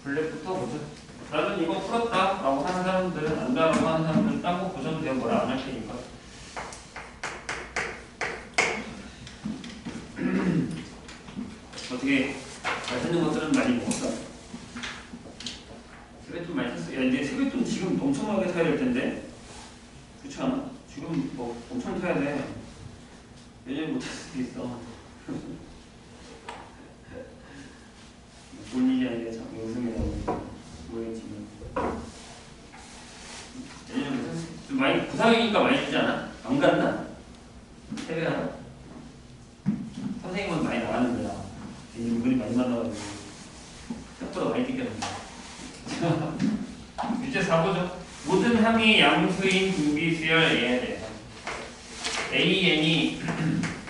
블랙부터 보자. 나는 이거 풀었다 라고 하는 사람들은 안다라고 하는 사람들은 딴 거 보셔도 돼요. 뭐라 안 할 테니까. 어떻게 잘 듣는 것들은 많이 먹었어. 세뱃돈 많이 탔어. 야 이제 세뱃돈 지금 엄청나게 타야 될 텐데 그렇지 않아? 지금 뭐 엄청 타야 돼. 내년에 못 탈 수도 있어. 본 일이 아니라 자꾸 웃음이라고 보여지면 내년에 못 탈 수 있어. 많이 부상이니까 많이 주지 않아? 안 간다? 세배 하나? 선생님은 많이 나가는 거야. 은근히 많이 만나가지고 생각보다 많이 뜯겼는데. 이제 4보죠. 모든 항이 양수인 등비수열 A에 대해서 AN이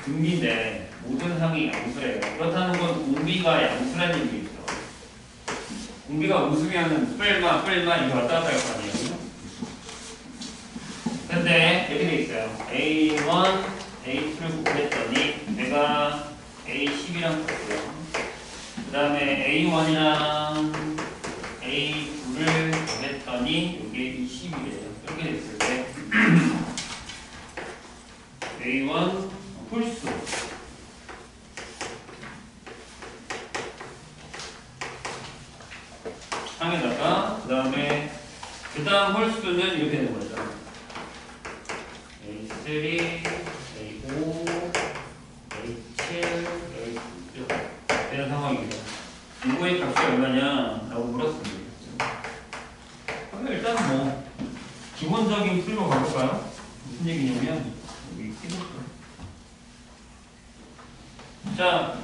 등비인데 모든 항이 양수래요. 그렇다는 건 공비가 양수라는 얘기겠죠. 공비가 웃으면 뿔마 이렇게 왔다 갔다 할 거 아니에요. 근데 이렇게 돼 있어요. A1, A2를 곱했더니 내가 A10이랑 같고요. 그 다음에 A1이랑 A2를 곱했더니 이게 20이래요. 이렇게 됐을 때 A1 홀수 항에다가 그 다음 홀수는 이렇게 되는 거죠. A3, A5, A7, A9 되는 상황입니다. 이거의 값이 얼마냐 라고 물었습니다. 그럼 일단 뭐 기본적인 풀로 가볼까요? 무슨 얘기냐면 여기 키보드. 자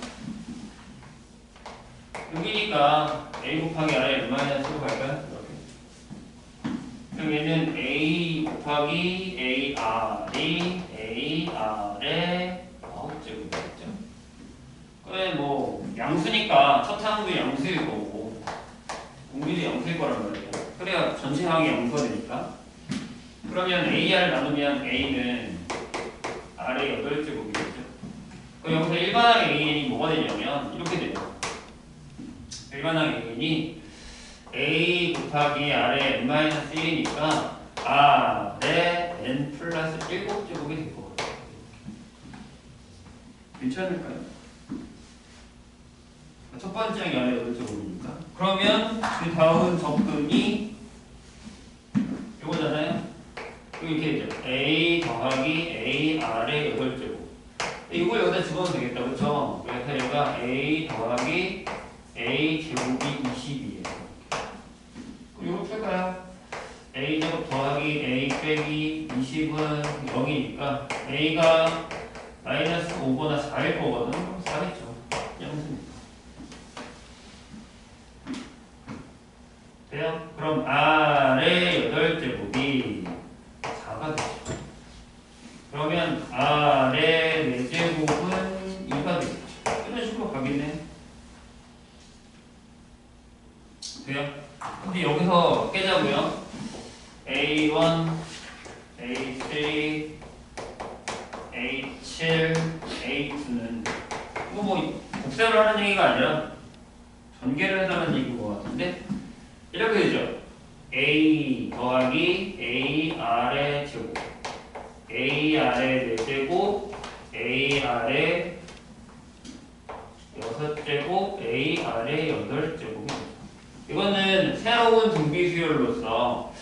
여기니까 A 곱하기 R에 M-C로 갈까요? 이렇게. 그럼 얘는 A 곱하기 AR이 AR의 9제곱이겠죠? 그래 뭐 양수니까 첫 항도 양수일 거고 공비도 양수일 거란 말이에요. 그래야 전체 항이 양수가 되니까. 그러면 AR 나누면 A는 R의 8제곱이겠죠. 그럼 여기서 일반항 AN이 뭐가 되냐면 이렇게 돼요. 일반항 AN이 A 곱하기 R의 n-1이니까 R의 n 플러스 7제곱이 될 거거든요. 괜찮을까요? 첫 번째 항이 R의 8제곱이니까. 그러면 그 다음 접근이 이거잖아요. 이렇게 되죠. A 더하기 A R의 8제곱. 이걸 여기다 집어넣으면 되겠다. 그렇죠? 그래서 얘가 A 더하기 A 제곱이 20이에요. 그럼 이거 풀까요? A 제곱 더하기 A 빼기 20은 0이니까 A가 마이너스 5거나 4일 거거든. 그럼 4겠죠. 양수니까. 돼요? 그럼 R의 8제곱이 4가 되죠. 그러면 R의 4제곱은 2가 되겠죠. 이런 식으로 가겠네. 돼요? 근데 여기서 깨자고요. A1, A3, A7, A2는 이거 뭐 곱셈을 하는 얘기가 아니라 전개를 해달라는 얘기인 것 같은데 이렇게 되죠. A 더하기 AR의 제곱 AR의 4제곱 AR의 6제곱 AR의 8제곱이 이거는 새로운 등비수열로서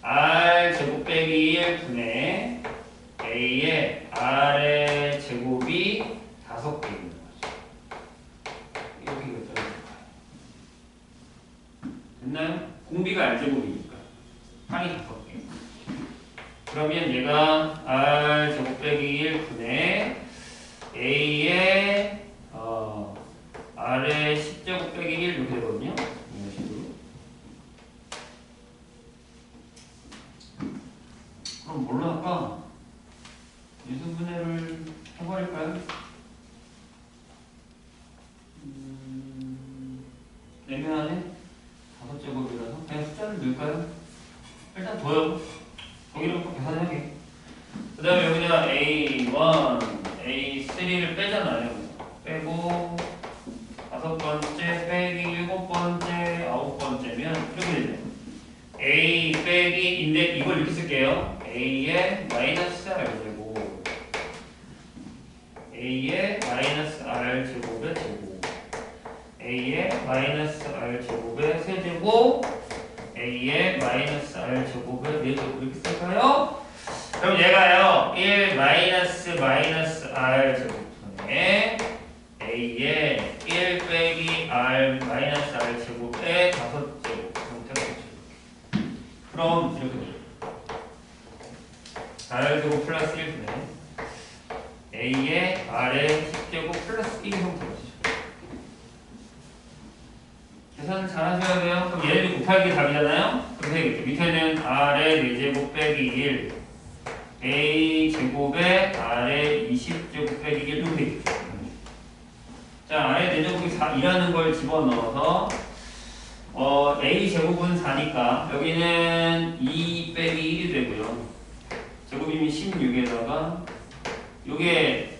R 제곱 빼기 1 분의 A의 R의 제곱이 5개 있는 거죠. 이렇게 결정이 될까요? 됐나요? 공비가 R 제곱이니까 항이 5개. 그러면 얘가 R 제곱 빼기 1 분의 A의 R의 10제곱 빼기 1 이렇게 되거든요. 이런 식으로. 그럼 뭘로 할까? 유수분해를 해버릴까요? 애매하네? 5제곱이라서 그냥 숫자를 넣을까요? 일단 둬요. 거기로 계산하게. 그 다음에 여기다가 A1, A3를 빼잖아요. 빼고 5번째 빼기 7번째 9번째 이걸 이렇게 쓸게요. a의 마이너스 r제곱 a의 마이너스 r제곱의 제곱 a의 마이너스 r제곱의 세제곱 a의 마이너스 r제곱의 4제곱 이렇게 쓸까요? 그럼 얘가요 1 마이너스 r제곱분의 a의 1 빼기 r 마이너스 r제곱의 5제곱 그럼 이렇게 돼요. r제곱 플러스 1분의 a의 r의 10제곱 플러스 1이 형태가 되죠. 계산 잘 하셔야 돼요. 그럼 얘네들 곱하기 답이잖아요? 그래서 밑에는 r의 4제곱 빼기 1 a제곱에 r의 20제곱 빼기 1 이렇게 되죠. 자, r의 4제곱이 4이라는 걸 집어넣어서 a제곱은 4니까 여기는 2 빼기 1이 되고요. 제곱이면 16에다가 요게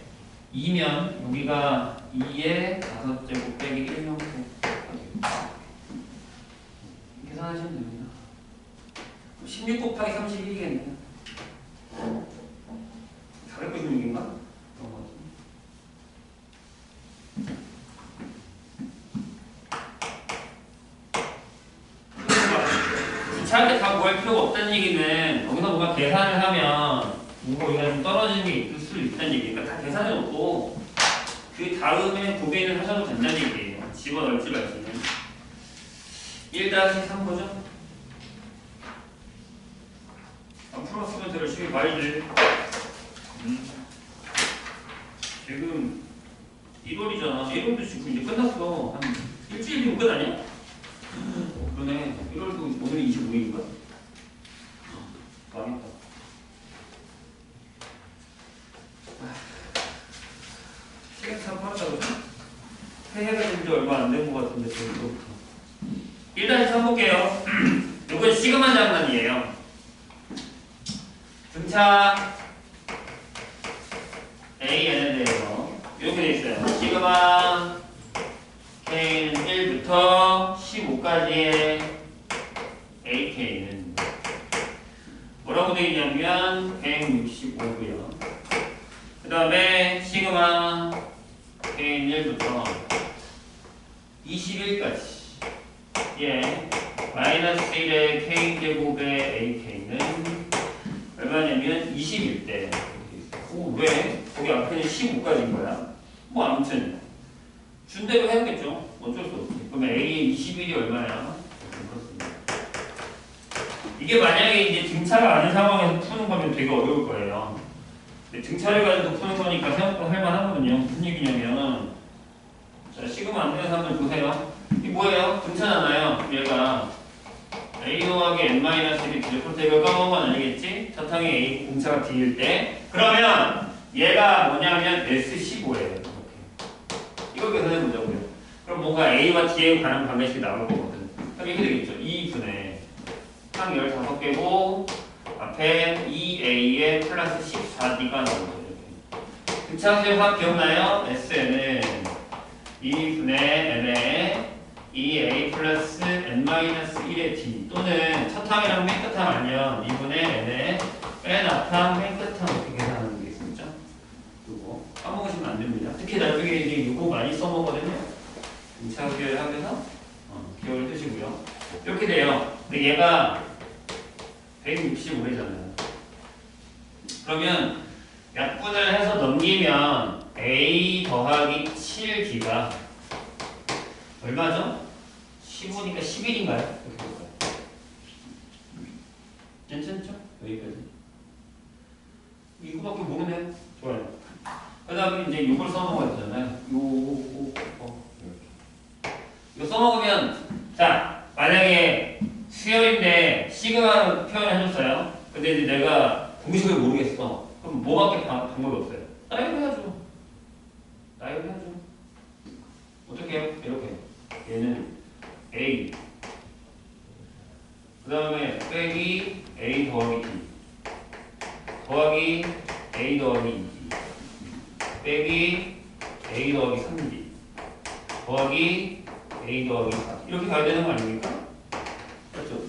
2면 여기가 2의 5제곱 빼기 1 형태 계산하시면 됩니다. 16 곱하기 31이겠네요. 496인가? 주차할 때 다 구할 필요가 없다는 얘기는 여기서 뭔가 계산을 하면 뭔가 여기가 좀 떨어지는 게 있을 수 있다는 얘기니까 다 계산해 놓고 그 다음에 고민을 하셔도 된다는 얘기예요. 집어넣을지 말지는 1-3 보죠? 안 풀었으면 더 열심히 봐야지. 지금 1월이잖아. 1월도 지금 이제 끝났어. 한 일주일 뒤면 끝 아니야? 그러네. 1월도 오늘이 25일인가? 망했다. 시간 참 빠르다 그죠? 새해가 된 지 얼마 안 된 것 같은데 지금 1-3 볼게요. 이건 시그마 장난이에요. 등차 AN에 대해서 이렇게 돼 있어요. 시그마 K는 1부터 15까지의 AK는 뭐라고 되어 있냐면 165고요. 그 다음에 시그마 K는 1부터 21까지 예, 마이너스 1의 K제곱의 AK는 얼마냐면 21대. 왜? 거기 앞에는 15까지인 거야. 뭐 아무튼 준 대로 해야겠죠. 어쩔 수 없지. 그러면 A의 21이 얼마야? 그렇습니다. 이게 만약에 이제 등차가 아닌 상황에서 푸는 거면 되게 어려울 거예요. 근데 등차를 가지고 푸는 거니까 생각보다 할만하거든요. 무슨 얘기냐면 자, 시그마 안 되는 사람들 보세요. 이게 뭐예요? 등차잖아요. 얘가 A 더하기 n-1이 디폴트 이걸 까먹은 건 아니겠지? 차탕에 A 공차가 D일 때 그러면 얘가 뭐냐면 S15예요. 이거 계산해 보자고요. 그럼 뭔가 A와 D에 관한 방정식이 나올 거거든. 그럼 이렇게 되겠죠. 2분의 항 15개고 앞에 2A에 플러스 14D가 나오죠. 등차수의 화학 기억나요? SN은 2분의 N에 2A 플러스 N-1의 D 또는 첫 항이랑 맨 끝항 아니면 2분의 N에 맨 앞항 맨 끝항 이렇게 계산하는 게 있습니다. 이거 까먹으시면 안 됩니다. 특히 나중에 이제 이거 많이 써먹거든요. 등차수의 합에서 기억을 쓰시고요. 이렇게 돼요. 근데 얘가 165회잖아요. 그러면 약분을 해서 넘기면 A 더하기 7D가 얼마죠? 15니까 11인가요? 이렇게 볼까요? 괜찮죠? 여기까지. 이거밖에 모르네요. 좋아요. 그 다음에 이제 이걸 써먹어야 되잖아요. 이거 써먹으면, 자, 만약에 수열인데 시그마 표현을 해줬어요. 근데 이제 내가 공식을 모르겠어. 그럼 뭐밖에 방법이 없어요. 나이로 해야죠. 나이로 해야죠. 어떻게 해요? 이렇게. 얘는 A. 그 다음에 빼기 A 더하기 D. 더하기 A 더하기 2D. 빼기 A 더하기 3D. 더하기 A 더하기 4. 이렇게 가야 되는 거 아닙니까? 그렇죠?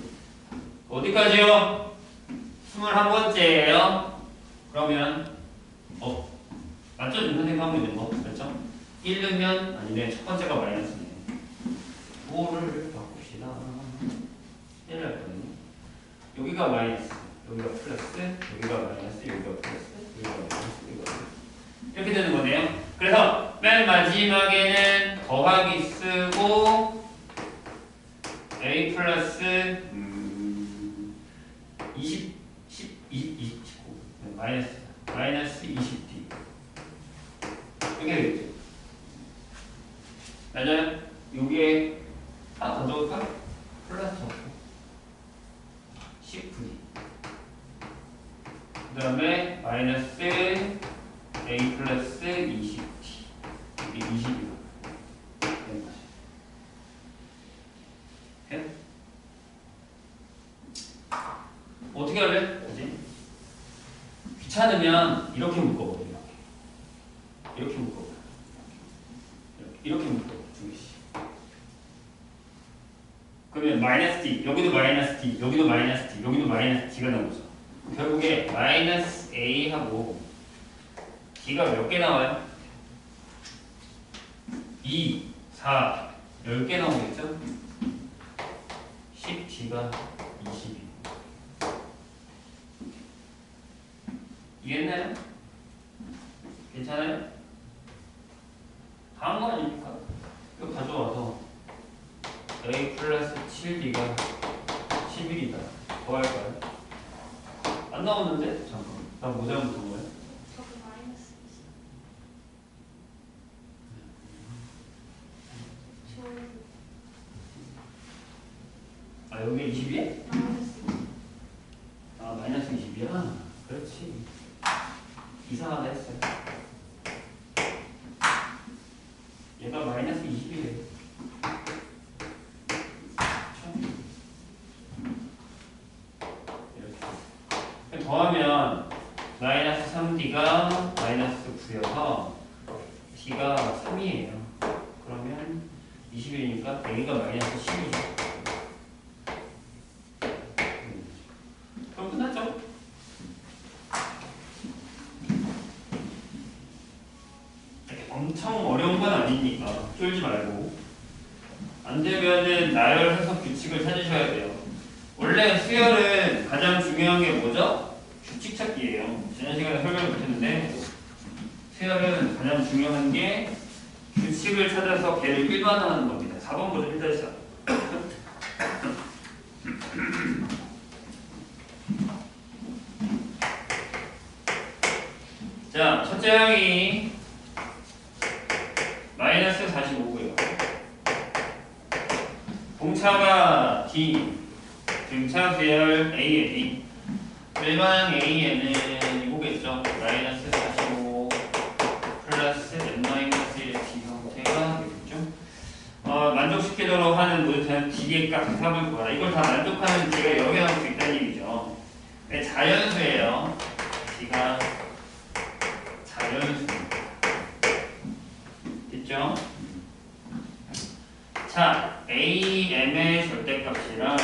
어디까지요? 21번째예요. 그러면 맞죠? 선생님 하고 있는 거 그렇죠? 1 넣으면 아니네. 첫 번째가 마이너스네. 5를 바꿉시다. 1을 할 거거든요. 여기가 마이너스, 여기가 플러스, 여기가 마이너스, 여기가 플러스, 여기가 마이너스, 여기가 플러스. 이렇게 되는 거네요. 그래서 맨 마지막에는 더하기 쓰고 a 플러스 20, 19 마이너스 20t 이렇게 되겠죠. 맞아요? 여기에 하나 더 넣을까? 플러스 넣고 10v 그 다음에 마이너스 a 플러스 20t 이게 20이다. 어떻게 할래? 뭐지? 귀찮으면 이렇게 묶어버려. 이렇게 묶어버려. 이렇게 묶어버려. 두 개씩. 그러면 마이너스 t, 여기도 마이너스 t, 여기도 마이너스 t, 여기도 마이너스 t가 나오죠. 결국에 마이너스 a하고 t가 몇 개 나와요? 2, 4, 10개 나오겠죠? 10t가 22. 이해했나요? 괜찮아요? 다음 거 아닙니까? 이거 가져와서 a 플러스 7b가 11이다. 더 할까요? 안 나오는데? 잠깐. 나 뭐 잘못한 거야? 저거 마이너스 20. 아, 여기 20이야? 마이너스 20. 아, 마이너스 20이야? 그렇지. 이상하다 했어요. 얘가 마이너스 20이래. 이렇게. 더하면 마이너스 3d가 마이너스 9여서 d가 3이에요. 그러면 21이니까 a가 마이너스 10이죠. 그럼 끝났죠? 엄청 어려운 건 아니니까 쫄지 말고 안 되면은 나열 해석 규칙을 찾으셔야 돼요. 원래 수열은 가장 중요한 게 뭐죠? 규칙 찾기예요. 지난 시간에 설명을 못했는데 수열은 가장 중요한 게 규칙을 찾아서 걔를 일반화하는 겁니다. 4번 보죠. 일단 시작. 자, 첫째 항이 마이너스 45고요. 공차가 D, 등차 수열 AA. 일반 AN은 이거겠죠. 마이너스 45 플러스 n-1t 형태가 되겠죠. 만족시키도록 하는 모든 D의 값 답을 구하라. 이걸 다 만족하는 D가 여기 나올 수 있다는 얘기죠. 자연수예요. D가 자연수. 됐죠? 자, AM의 절대값이랑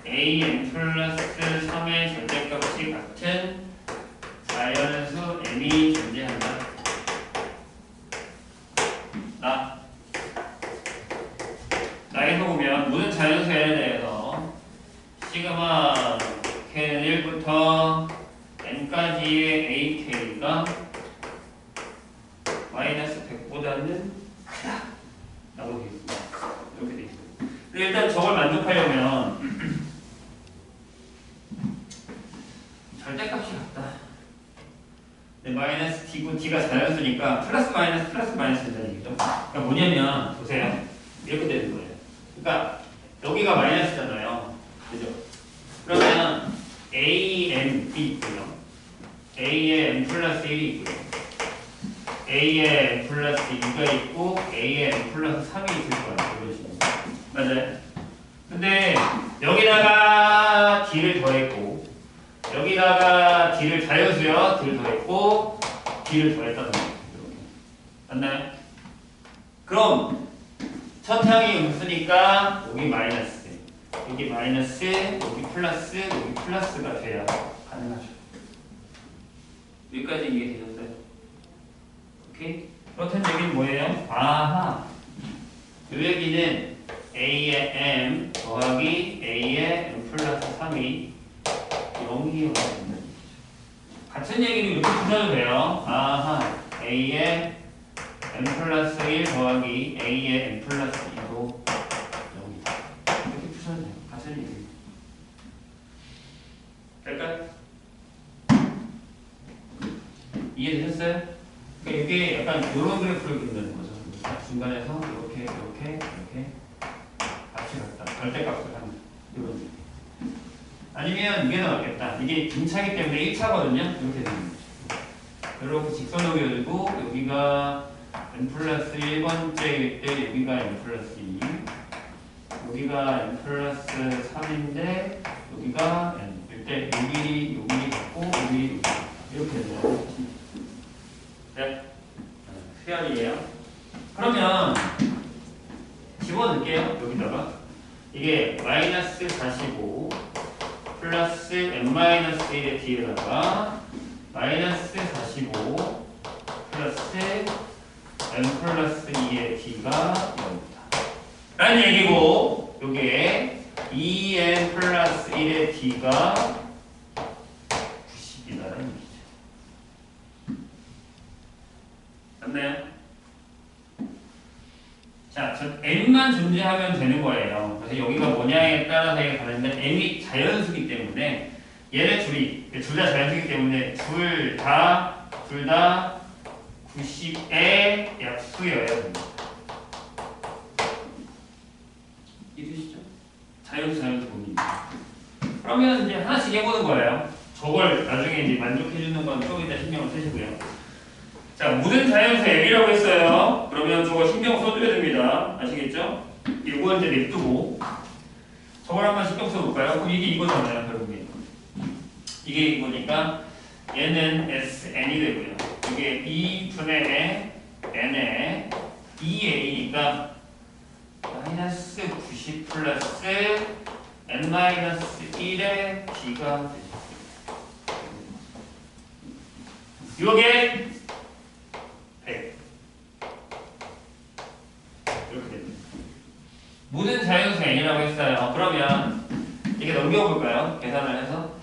AM 플러스 3의 절대값이 같은 자연수 M이 존재한다. 나에서 보면 모든 자연수에 대해서 시그마 K는 1부터 N까지의 AK가 마이너스 100보다는 크다 라고 되어 있습니다. 이렇게 되어 있어요. 일단 저걸 만족하려면 절대값이 같다. 네, 마이너스 T고 T가 자연수니까 플러스 마이너스 된다는 얘기죠. 그러니까 뭐냐면 보세요. 이렇게 되는 거예요. 그러니까 여기가 마이너스잖아요. 그죠? 그러면 ANB 있고요. A에 N 플러스 1이 있고요. A에 N 플러스 2가 있고 A에 N 플러스 3이 있을 거예요. 이런 식으로. 맞아요? 근데 여기다가 D를 더했고 여기다가 D를 자연수요. D를 더했고 D를 더했다는 거예요. 맞나요? 그럼 첫 항이 음수니까 여기 마이너스 여기 마이너스, 여기 플러스가 돼야 가능하죠. 여기까지 이해되셨어요? 오케이? 그렇다는 얘기는 뭐예요? 아하, 이 얘기는 A의 M 더하기 A의 M 플러스 3이 0이 된다는 얘기죠. 같은 얘기는 이렇게 푸셔도 돼요. 아하, A의 M 플러스 1 더하기 A의 M 플러스 2도 0이다. 이렇게 푸셔도 돼요. 같은 얘기. 될까요? 이해되셨어요? 그러니까 이게 약간 이런 그래프를 그린다는 거죠. 중간에서 이렇게 같이 갔다. 절대값을 하는 이런 느낌. 아니면 이게 나왔겠다. 이게 빈차기 때문에 1차거든요. 이렇게 되는 거죠. 이렇게 직선으로 그려지고 여기가 n 플러스 1번째일 때 여기가 n 플러스 2 여기가 n 플러스 3인데 여기가 n일 때 요 길이 같고 요 길이 이렇게 되는 거죠. 네? 수열이에요. 그러면 집어넣을게요. 여기다가 이게 마이너스 45 플러스 n-1의 뒤에다가 마이너스 45 플러스 n 플러스 2의 d가 0이다 라는 얘기고 요게 2n 플러스 1의 d가 90이다라는 얘기죠. 맞나요? 자, n만 존재하면 되는 거예요. 그래서 여기가 뭐냐에 따라서 이게 다른데 n이 자연수기 때문에 얘네 둘 다 자연수기 때문에 둘 다 90의 약수여야 됩니다. 이해되시죠? 자연수 봅니다. 그러면 이제 하나씩 해보는 거예요. 저걸 나중에 이제 만족해주는 건 좀 이따 신경을 쓰시고요. 자, 모든 자연수 M이라고 했어요. 그러면 저거 신경 써줘야 됩니다. 아시겠죠? 이거 이제 냅두고 저걸 한번 신경 써볼까요? 그럼 이게 이거잖아요, 결국에. 이게 이거니까 얘는 SN이 되고요. 이게 2분의 N에 2A니까 마이너스 90 플러스 N-1의 B가 되죠. 이게 100 이렇게 됩니다. 모든 자연수 n이라고 했어요. 그러면 이게 넘겨볼까요? 계산을 해서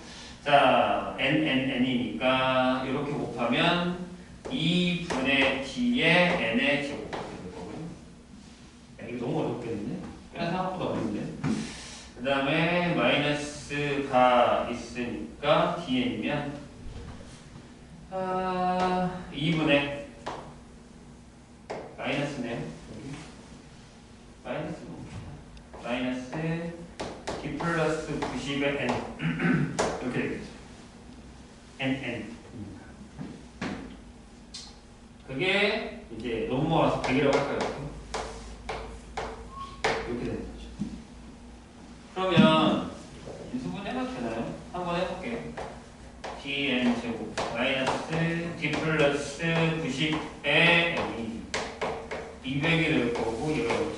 자 n이니까 이렇게 곱하면 2분의 d의 n의 제곱 될 거고요. 이거 너무 어렵겠는데? 꽤나 생각보다 어려운데. 그 다음에 마이너스가 있으니까 dn이면 2분의 마이너스네요. 여기 마이너스 d 플러스 90의 n 이렇게 되겠죠. n 그게 이제 넘어와서 100이라고 할까요? 이렇게 되는 거죠. 그러면 인수분 해도 되나요? 한번 해볼게요. dn 제곱 마이너스 d 플러스 90의 n이 200이 될 거고 이거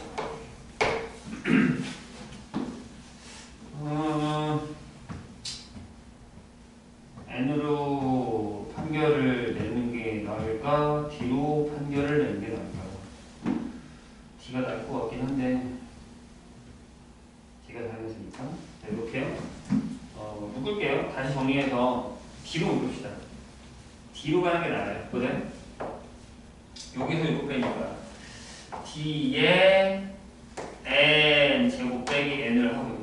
n으로 판결을 내는 게 나을까? d로 판결을 내는 게 나을까요? d가 나을 것 같긴 한데 d가 다르니까 이렇게요. 묶을게요. 다시 정리해서 D로 묶읍시다. D로 가는 게 나아요. 그래? 여기서 이거 빼니까 D에 n 제곱 빼기 n을 하고요.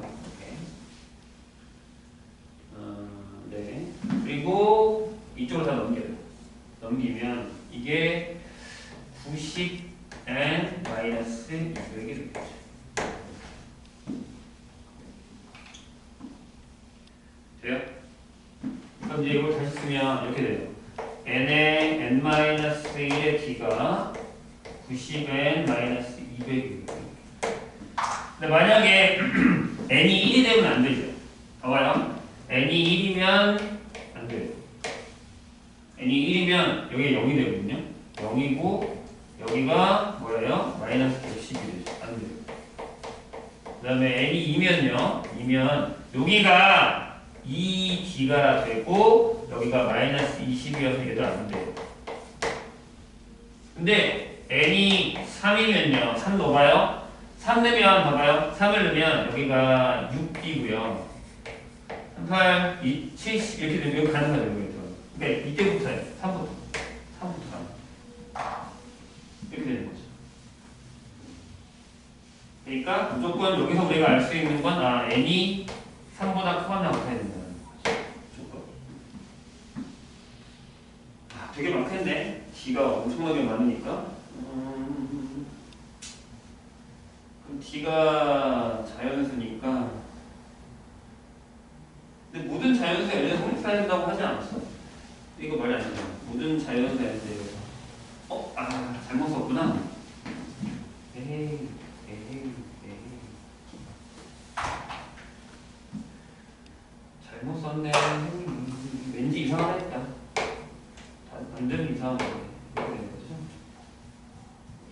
네. 그리고 이쪽으로 다 넘겨요. 넘기면 이게 90n 마이너스 200이 되겠죠. 돼요? 그럼 이제 이걸 다시 쓰면 이렇게 돼요. n의 n-1의 d가 90n 마이너스 200이에요. 근데 만약에 n이 1이 되면 안 되죠. 봐봐요. n이 1이면 안 돼요. n이 1이면 여기 0이 되거든요. 0이고 여기가 뭐예요? 마이너스 110이 되죠. 안 돼요. 그 다음에 n이 2면요. 2면 여기가 2d가 되고 여기가 마이너스 20이어서 얘도 안 돼요. 근데 n이 3이면요. 3 넣어봐요. 3 넣으면 봐봐요. 3을 넣으면 여기가 6d고요. 38, 2, 70 이렇게 되면 여기 가는 거예요. 그러니까 이때부터예요. 3부터. 3부터 가는 이렇게 되는 거죠. 그러니까 무조건 여기서 우리가 알 수 있는 건 n이 3보다 크거나 같아야 된다는 거죠. 무조건. 되게 많겠네. d가 엄청나게 많으니까. 그럼 d가 자연수니까. 근데 모든 자연수가 얘네 성립해야 된다고 하지 않았어? 이거 말이 안 되잖아. 모든 자연수에 대해서. 잘못 썼구나. 에이. 잘못 썼네. 왠지 이상하다 했다. 완전히 이상한 거네. 이렇게 되는 거죠?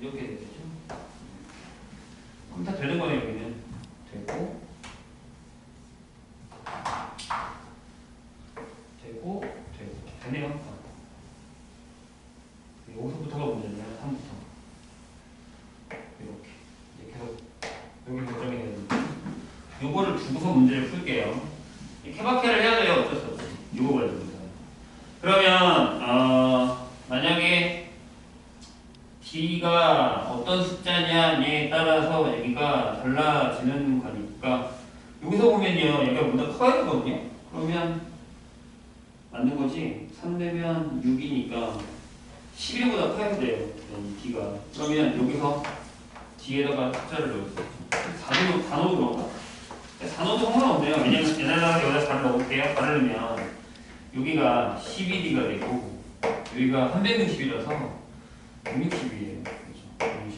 이렇게 되죠? 그럼 다 되는 거네, 여기는. 되고. 되네요. 여기서부터가 문제네요. 3부터. 이렇게. 이제 계속 여기 결정이 되는데. 요거를 두고서 문제를 풀게요. 케바케를 해야 돼요. 어쩔 수 없이. 요거 가지고. 그러면, 만약에 d가 어떤 숫자냐에 따라서 여기가 달라지는 거니까, 여기서 보면요. 여기가 보다 커야 되거든요. 그러면, 맞는 거지? 3 되면 6이니까 11보다 커야 돼요. 이 d가. 그러면 여기서 뒤에다가 숫자를 넣었어요. 4 넣어도 그런가? 4 넣어도 상관없네요. 왜냐면 얘네가 여기다 4를 넣을게요. 4를 넣으면 여기가 12d가 되고 여기가 360이라서 160이에요. 그렇죠? 160.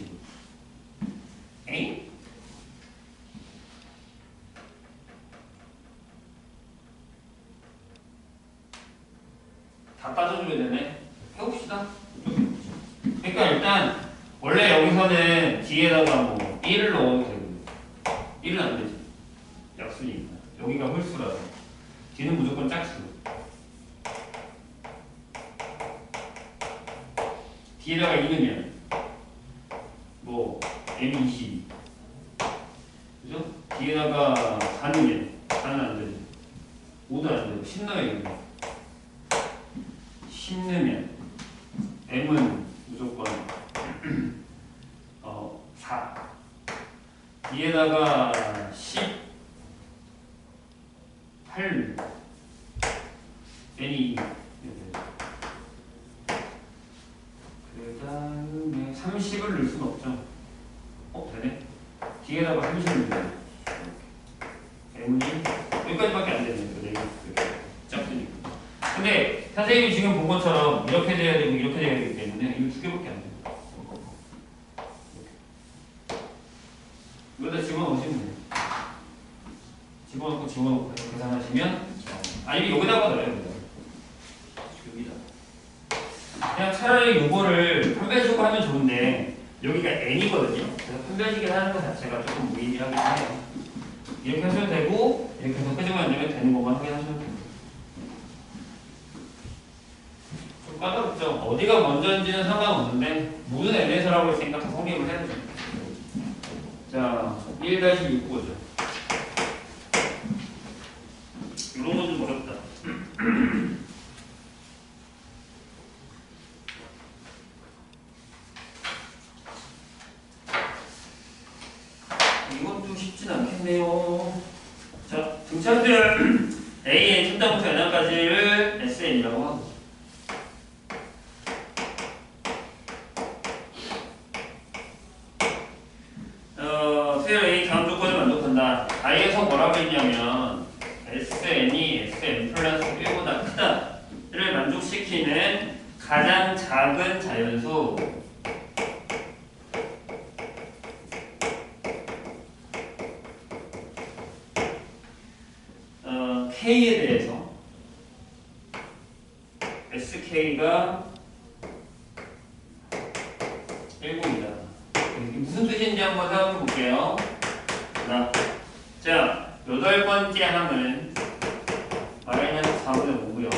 에잉? 다 따져줘야 되네. 해봅시다. 그러니까 일단 원래 여기서는 뒤에다가 뭐 1을 넣어도 되고 1은 안 되지. 약수니까. 여기가 홀수라서. 뒤는 무조건 짝수. 뒤에다가 2넣으면 뭐 m이 22. 그죠? 뒤에다가 4 넣으면 4는 안 되지. 5도 안 되고 10 넣어야겠네. 10 넣으면 m은 무조건 4 뒤에다가 18 n이 그 다음에 30을 넣을 수는 없죠. 되네. 뒤에다가 30을 넣으면 m이 여기까지밖에 안 되네. 짝수니까. 근데 선생님이 지금 본 것처럼 이렇게 돼야 되고 이렇게 돼야 되기 때문에 이거 2개밖에 안 돼요. 여기다 집어넣으시면 돼요. 집어넣고 계산하시면 아니면 여기다가 넣어요. 여기다. 그냥 차라리 이거를 판별식으로 하면 좋은데 여기가 n이거든요. 그래서 판별식을 하는 것 자체가 조금 무의미하긴 해요. 이렇게 하셔도 되고 이렇게 해서 끄집어 내면 되는 것만 확인하셔도 돼요. 좀 까다롭죠. 어디가 먼저인지는 상관없는데 모든 n에서라고 했으니까 다 성립을 해야 돼요. 자, 1-6 보죠. 이런 건 좀 어렵다. 이건 좀 쉽진 않겠네요. 자, 등차수열 a의 첫장부터 n까지를 sn이라고 하고 수열 a 다음 조건을 만족한다. 다에서 뭐라고 했냐면 sn이 sn 플러스 1보다 크다를 만족시키는 가장 작은 자연수 K에 대해서 SK가 1분이다. 이게 무슨 뜻인지 한번 생각해 볼게요. 자, 자, 여덟 번째 항은 마이너스 4분의 5고요.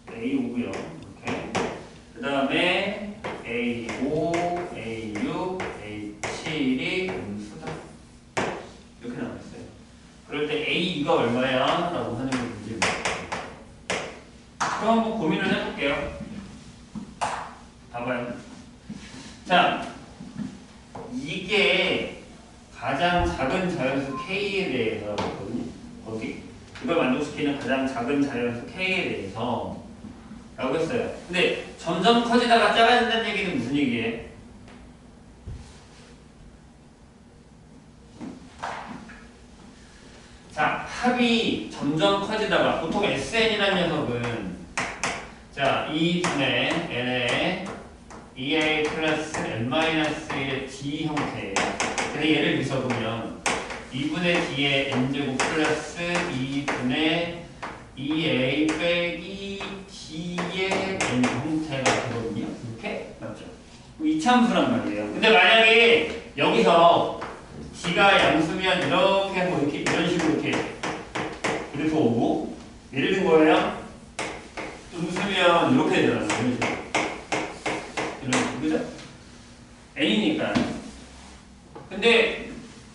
A5고요. 이렇게. 그 다음에 A5, A6, A7이 음수다. 이렇게 나와있어요. 그럴 때 A가 얼마야? 라고 하는 게 문제입니다. 그럼 한번 고민을 해볼게요. 봐봐요. 자, 이게 가장 작은 자연수 K에 대해서 거든요. 거기 이걸 만족시키는 가장 작은 자연수 K에 대해서 라고 했어요. 근데 점점 커지다가 작아진다는 얘기는 무슨 얘기예요? 자, 합이 점점 커지다가 보통 SN이라는 녀석은 자, 2분의 n의 2a 플러스 n-1의 d 형태예요. 근데 얘를 비춰보면 2분의 d의 n제곱 플러스 2분의 2a 빼기 d의 n 형태가 되거든요. 이렇게? 맞죠? 이차함수란 말이에요. 근데 만약에 여기서 d가 양수면 이렇게 뭐 이렇게 이런 식으로 이렇게 오고 예를 든 거예요. 음수면 이렇게 되잖아요. 이런 식으로. 이런 식으로. 그죠? n이니까. 근데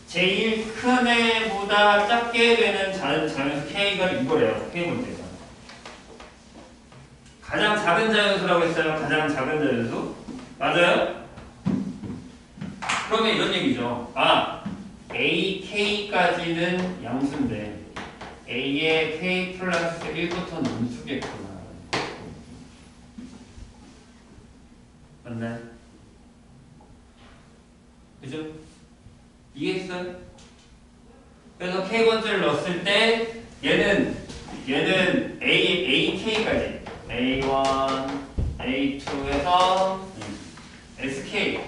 제일 큰 애보다 작게 되는 자연수 k가 이거래요. k 문제가. 가장 작은 자연수라고 했어요. 가장 작은 자연수. 맞아요? 그러면 이런 얘기죠. 아, ak까지는 양수인데 a의 k 플러스 1부터는 음수겠구나. 맞나요? 그죠? 이해했어요? 그래서 k번째를 넣었을 때 얘는 ak까지 a1, a2에서 sk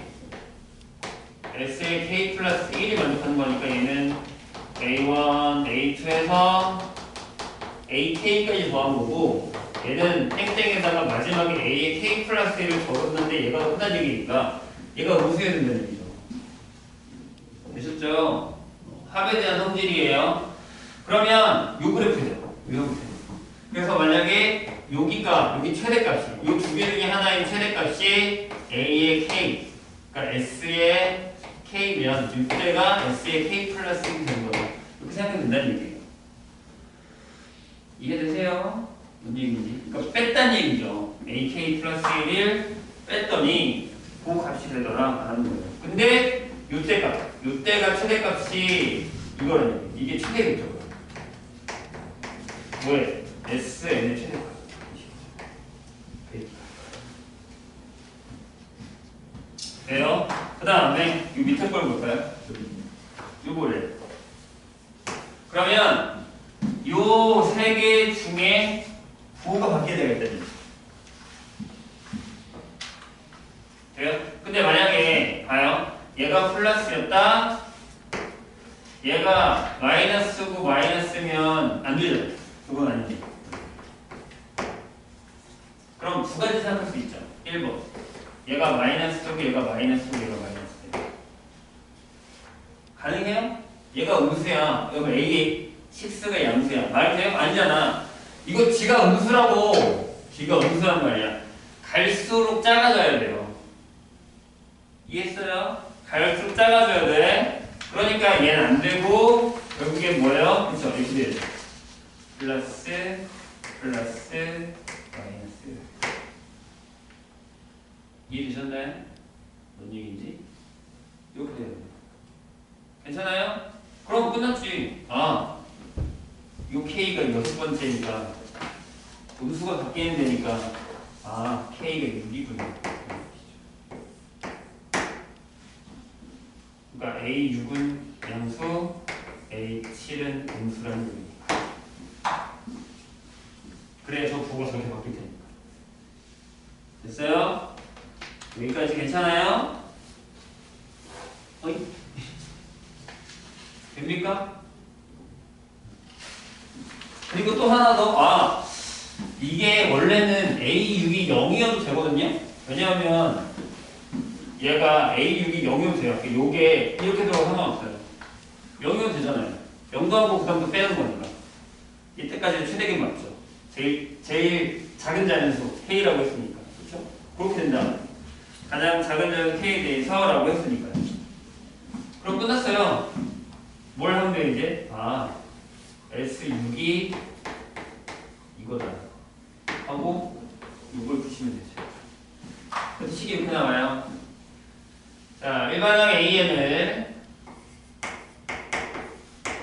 s의 k 플러스 1이 만족하는 거니까 얘는 a1, a2에서 ak까지 더한 거고 얘는 땡땡에다가 마지막에 a의 k 플러스 1을 적었는데 얘가 더 크다는 얘기니까 얘가 음수해야 된다는 얘기죠. 되셨죠? 합에 대한 성질이에요. 그러면 요 그래프죠. 그래서 만약에 여기가 여기 최대값이 요 두 개 중에 하나인 최대값이 a의 k 그러니까 s의 k면 이때가 s의 k 플러스 1이 되는 거죠. 이렇게 생각하면 된다는 얘기예요. 이해되세요? 뭔 얘기인지? 그러니까 뺐다는 얘기죠. ak 플러스 1을 뺐더니 그 값이 되더라 하는 거예요. 근데 요때가 최대값이 이거라는 이게 최대겠죠. 뭐예요? SN의 최대값. 돼요? 그 다음에 이 밑에 걸 볼까요? 요거를. 그러면 요 세 개 중에 부호가 바뀌어야 되겠다니. 돼요? 근데 만약에 봐요. 얘가 플러스였다. 얘가 마이너스고 마이너스면 안 되죠. 그건 아니지. 그럼 두 가지 생각할 수 있죠. 1번. 얘가 마이너스고 얘가 마이너스고 얘가 마이너스. 가능해요? 얘가 음수야. 여기 A, 6가 양수야. 말 돼요? 아니잖아. 이거 지가 음수라고. 지가 음수란 말이야. 갈수록 작아져야 돼요. 이해했어요? 갈수록 작아져야 돼. 그러니까 얘는 안 되고 결국에 뭐예요? 그쵸? 이렇게 돼야죠. 플러스 마이너스. 이해되셨나요? 뭔 얘기인지? 이렇게 돼야 돼요. 괜찮아요? 그럼 끝났지. 아, 요 K가 6번째니까 음수가 바뀌는 데니까 아, K가 6이군요. 그러니까 A6은 양수, A7은 음수라는 얘기입니다. 그래서 부호가 저렇게 바뀔 테니까. 됐어요? 여기까지 괜찮아요? 어이? 됩니까? 그리고 또 하나 더, 아, 이게 원래는 A6이 0이어도 되거든요? 왜냐하면 얘가 A6이 0이어도 돼요. 요게 이렇게 들어가도 상관없어요. 빼면 되잖아요. 0 더하고 그 다음부터 빼는 거니까. 이때까지는 최대값 맞죠. 제일 작은 자연수 K라고 했으니까. 그렇죠? 그렇게 된다. 가장 작은 자연수 K에 대해서라고 했으니까요. 그럼 끝났어요. 뭘 하면 돼 이제? S6이 이거다 하고 6을 푸시면 되죠. 그래서 식이 이렇게 나와요. 자, 일반항 AN을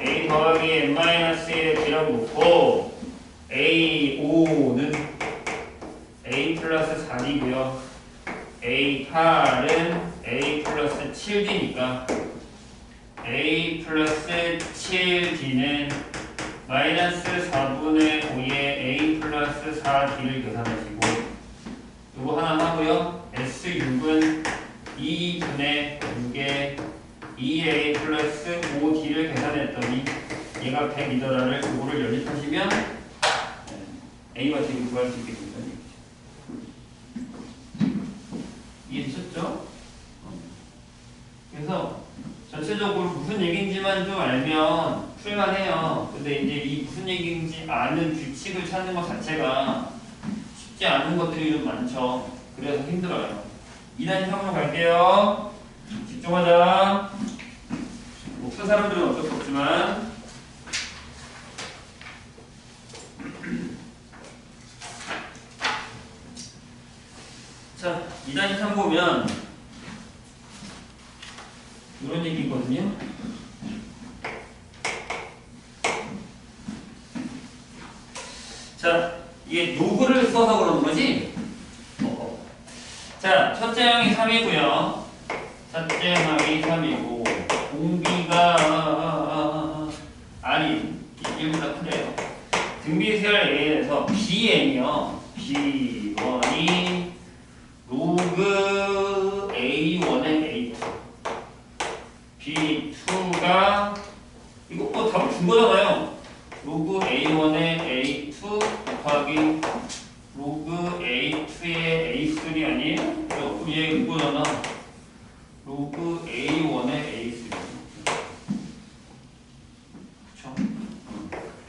A 더하기 n-1이라고 놓고 A5는 A 플러스 4D고요. A8은 A 플러스 7D니까 A 플러스 7D는 마이너스 4분의 5의 A 플러스 4D를 계산하시고 이거 하나 하고요. S6은 2분의 6의 2A 플러스 5D를 계산했더니 얘가 100이더라를 이거를 연립하시면 A와 D를 구할 수 있게 된다는 얘기죠. 이해되셨죠? 그래서 전체적으로 무슨 얘기인지만 좀 알면 풀만해요. 근데 이제 이 무슨 얘기인지 아는 규칙을 찾는 것 자체가 쉽지 않은 것들이 좀 많죠. 그래서 힘들어요. 2단 형으로 갈게요. 집중하자. 푼 사람들은 어쩔 수 없지만 자, 2단 3 보면 이런 얘기 있거든요. 자, 이게 로그를 써서 그러는 거지? 자, 첫째 항이 3이고요. 첫째 항이 3이고 공비가 R이 1보다 크네요. 등비세열 A에서 BN이요. B1이 로그 A1의 A2 B2가 이거 뭐 답을 준 거잖아요. 로그 A1의 A2 곱하기 로그 A2의 A3 아니에요? 얘 이거잖아. 로그 A1의 A3 그쵸?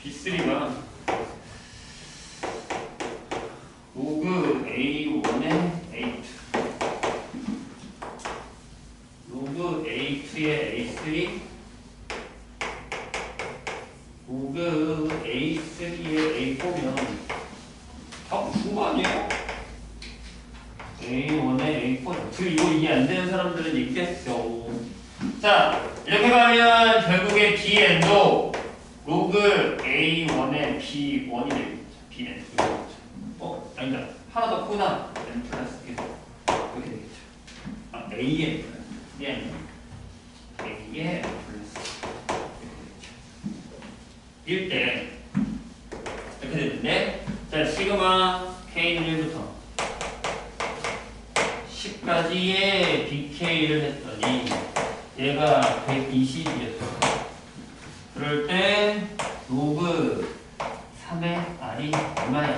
B3가 로그 A1의 A2 로그 A2의 A3 로그 A3의 A4면 답 준 거 아니에요? A1의 A4 지금 이거 이해 안 되는 사람들은 얘기했어. 자, 이렇게 가면 결국에 BN도 로그 A1의 B1이 되겠죠. BN 아니다. 하나 더 크구나. N 플러스 이렇게 되겠죠. AN N A의 플러스 이렇게 되겠죠. 1대 이렇게 되는데 자, 시그마 K는 1부터 10까지의 BK를 했더니 얘가 120이었어. 그럴 때 로그 3의 R이 얼마야?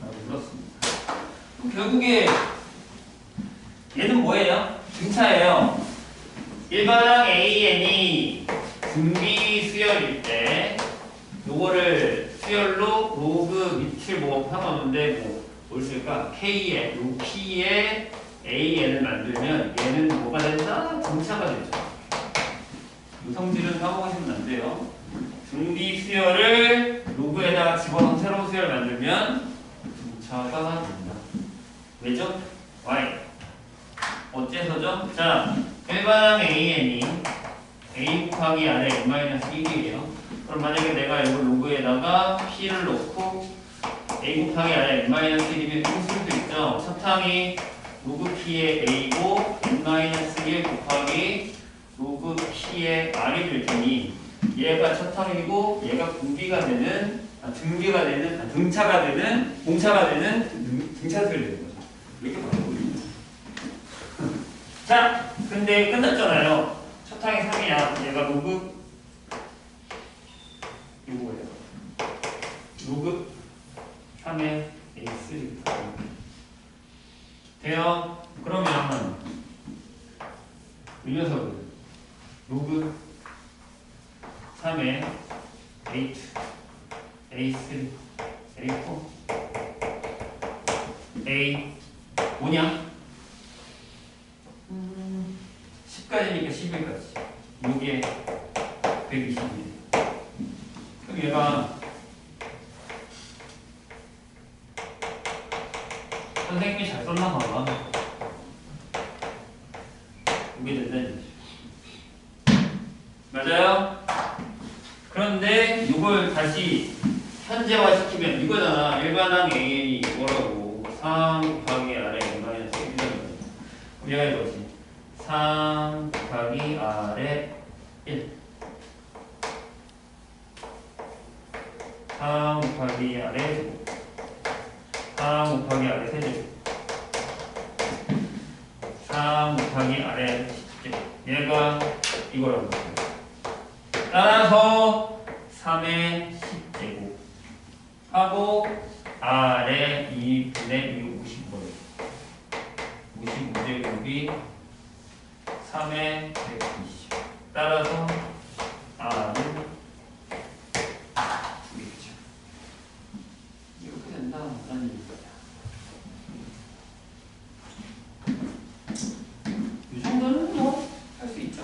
라고 물었습니다. 그럼 결국에 얘는 뭐예요? 등차예요. 일반항 AN이 등비 수열일 때 요거를 수열로 로그 밑을 뭐 상관없는데 뭘 쓸까? K에 요 P에 AN을 만들면 얘는 뭐가 된다? 등차가 되죠. 이 성질은 까먹으시면 안 돼요. 등비 수열을 로그에다가 집어넣은 새로운 수열을 만들면 등차가 된다. 왜죠? Y. 어째서죠? 자, 일반항 AN이 A 곱하기 R의 n-1이에요. 그럼 만약에 내가 이걸 로그에다가 P를 넣고 A 곱하기 R의 n-1이면 풀 수도 있죠. 첫 항이 로그 P의 A고 n-1 곱하기 로그 P의 R이 될 테니 얘가 첫 항이고 얘가 분비가 되는 등비가 되는 등차가 되는 공차가 되는 등차수열이 되는 거죠. 이렇게 바꿔버립니다. 자, 근데 끝났잖아요. 첫 항이 3이야. 얘가 로그 요거예요. 로그 3의 A3 돼요? 그러면 이 녀석은 로그 3에 A2, A3, A4, A 뭐냐? 10까지니까 11까지. 요게 120이네. 그럼 얘가 선생님이 잘 썼나 봐봐. 이게 된다는 얘기죠. 맞아요? 그런데 이걸 다시 현재화시키면 이거잖아. 일반항 AN이 이거라고. 3 곱하기 아래 n-1이라는 거지. 그럼 얘가 이거지. 3 곱하기 아래 1. 3 곱하기 아래 제곱. 3 곱하기 아래 세제곱. 3 곱하기 아래 10제곱. 얘가 이거라고. 따라서 3의 10제곱 하고 아래 2분의 55. 55제곱이 3의 120. 따라서 R은 2개죠. 이렇게 된다는 얘기입니다. 이 정도는 뭐 할 수 있죠.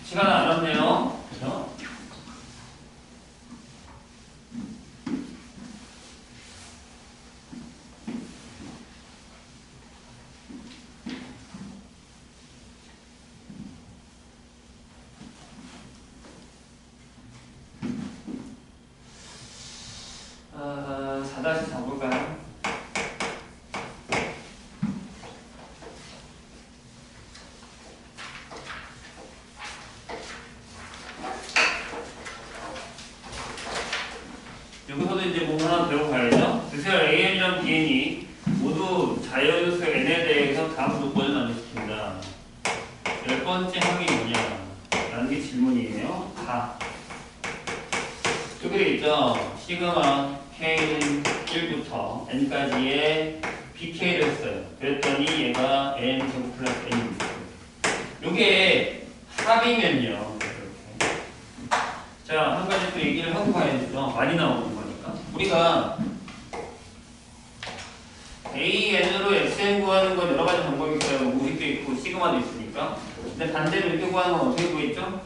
시간은 안 왔네요. 그죠? 다시 잡을까요? 여기서도 이제 뭐 하나 배워가야죠. 그래서 AN이랑 BN이 모두 자연수 N에 대해서 다음 조건을 만족시킨다. 10번째 항이 뭐냐? 라는 게 질문이에요. 다. 여기 돼 있죠? 시그마 K는 1부터 N까지의 BK를 했어요. 그랬더니 얘가 N 제곱 플러스 N입니다. 요게 합이면요. 이렇게. 자, 한 가지 또 얘기를 하고 가야죠. 많이 나오는 거니까. 우리가 AN으로 SN 구하는 건 여러 가지 방법이 있어요. 무식도 있고 시그마도 있으니까. 근데 반대로 이렇게 구하는 건 어떻게 구했죠?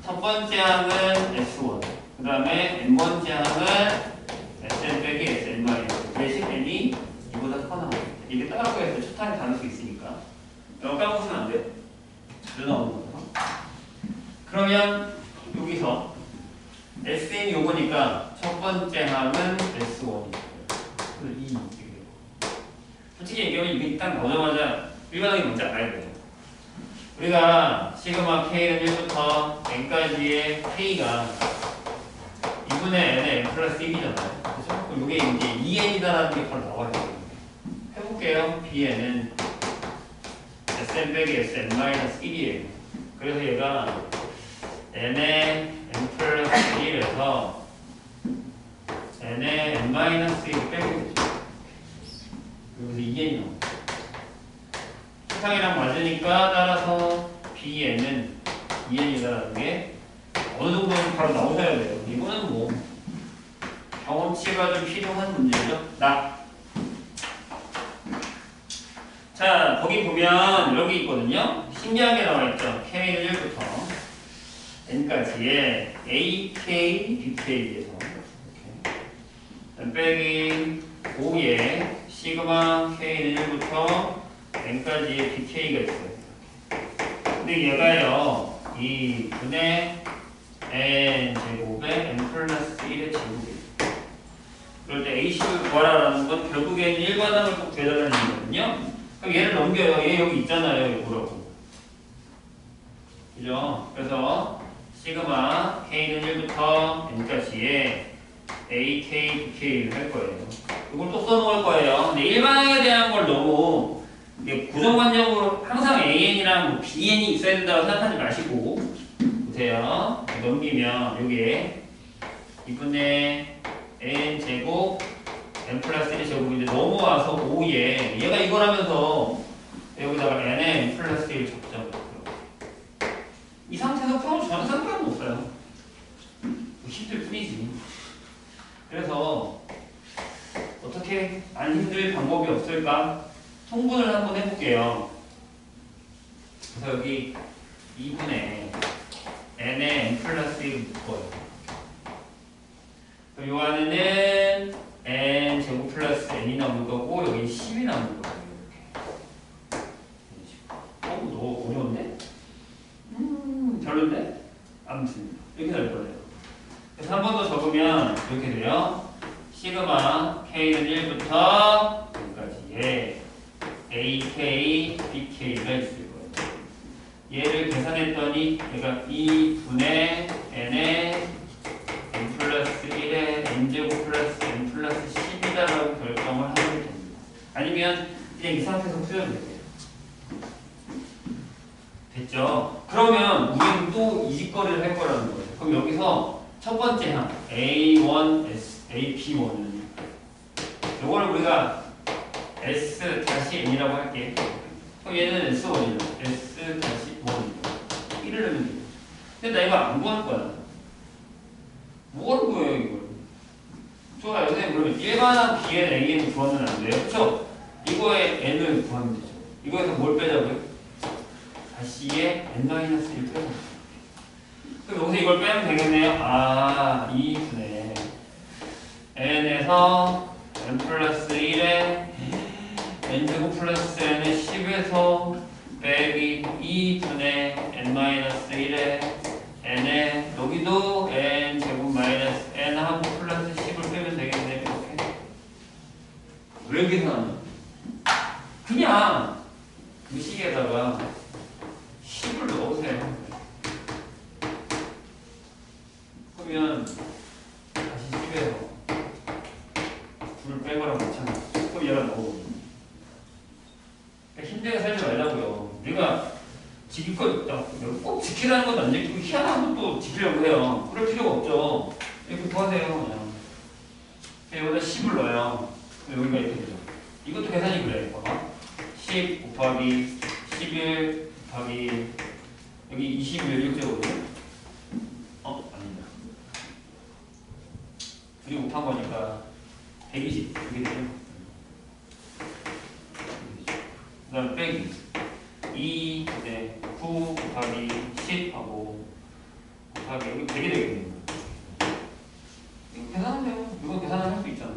첫 번째 항은 S1. 그 다음에 N번째 항은 SN 빼기 SN 마이너스. 대신 N이 이보다 커 나옵니다. 이게 따로 구했을 때 첫 항이 다를 수 있으니까. 이거 까먹으면 안 돼. 자주 나오는 거죠. 그러면 여기서 SN이 요거니까 첫 번째 항은 S1. 그래서 2. 솔직히 얘기하면 이게 딱 나오자마자 일반항이 뭔지 알아야 돼요. 우리가 시그마 K는 1부터 N까지의 K가 2분의 N의 N 플러스 1이잖아요. 그렇죠? 그럼 이게 이제 2N이다라는 게 바로 나와야 돼요. 해볼게요. BN은 SN 빼기 SN 마이너스 1이에요. 그래서 얘가 N의 N 플러스 1에서 N의 N 마이너스 1을 빼게 되죠. 여기서 2N이 나옵니다. 세상이랑 맞으니까 따라서 BN은 2N이라는 게 어느 정도는 바로 나오셔야 돼요. 이거는 뭐 경험치가 좀 필요한 문제죠. 자, 거기 보면 이런 게 있거든요. 신기한 게 나와 있죠. K는 1부터 N까지의 AK, BK에서 이렇게 빼기 5에 시그마 K는 1부터 N까지의 BK가 있어요. 근데 얘가요, 이 분의 N 제곱에 N 플러스 1의 제곱이에요. 그럴 때 A식을 구하라는 건 결국에는 일반항을 꼭 대달라는 얘기거든요. 그럼 얘를 넘겨요. 얘 여기 있잖아요. 이거라고. 그죠? 그래서 시그마 K는 1부터 N까지의 AK, BK를 할 거예요. 이걸 또 써놓을 거예요. 근데 일반항에 대한 걸 너무 고정관념으로 항상 AN이랑 BN이 있어야 된다고 생각하지 마시고 보세요. 넘기면 이게 2분의 N 제곱 N 플러스 1 제곱인데 넘어와서 5에 얘가 이거라면서 여기다가 N에 N 플러스 1 적죠. 이 상태에서 풀어도 전혀 상관없어요. 해줄 방법이 없을까? 통분을 한번 해볼게요. 그래서 여기 2분의 n에 n 플러스 1을 묶어요. 그럼 요 안에는 n 제곱 플러스 n이 남을 거고 여기 10이 남을 거예요. 이렇게. 너무 어려운데? 별론데? 아무튼 이렇게 될 거예요. 그래서 한 번 더 적으면 이렇게 돼요. 시그마 k는 1부터 여기까지에 AK, BK가 있을 거예요. 얘를 계산했더니 얘가 2분의 n에 n 플러스 1에 n제곱 플러스 n 플러스 10이다라고 결정을 하면 됩니다. 아니면 그냥 이 상태에서 풀어도 돼요. 됐죠? 그러면 우리는 또 이직거리를 할 거라는 거예요. 그럼 여기서 첫 번째 항 A1, AP1은 이걸 우리가 S-N이라고 할게. 그럼 얘는 S1이죠. S-1이죠. 1을 넣으면 되죠. 근데 나 이거 안 구할 거야. 뭐를 구해요 이걸? 좋아요. 선생님 그러면 일반항 B에 A는 구하면 안 돼요. 그쵸? 이거에 N을 구하면 되죠. 이거에서 뭘 빼자고요? 다시에 N-1 빼자. 그럼 여기서 이걸 빼면 되겠네요. 아, 2분의 N에서 N 플러스 1에 N제곱 플러스 N의 10에서 빼기 2분의 N-1에 N에 여기도 N제곱 마이너스 N하고 플러스 10을 빼면 되겠네요. 이렇게. 왜 계산하냐? 그냥 의식에다가 10을 넣으세요. 그러면 다시 10에서 9를 빼거나 괜찮아. 그럼 얘가 나오거든요. 그러니까 힘들게 살지 말라고요. 내가 지킬 거 있다. 꼭 지키라는 것도 안 지키고 희한한 것도 지키려고 해요. 그럴 필요가 없죠. 이렇게 하세요. 그냥 여기다 10을 넣어요. 여기가 이렇게 되죠. 이것도 계산이 그래. 봐봐. 10 곱하기 11 곱하기 여기 21 이렇게 되거든요. 아닙니다. 둘이 곱한 거니까 120 이렇게 되죠. 그 다음 빼기 2 네, 9 곱하기 10 하고 곱하기 여기 100이 되겠네요. 이거 계산하면 돼요. 이거 계산을 할 수 있잖아요.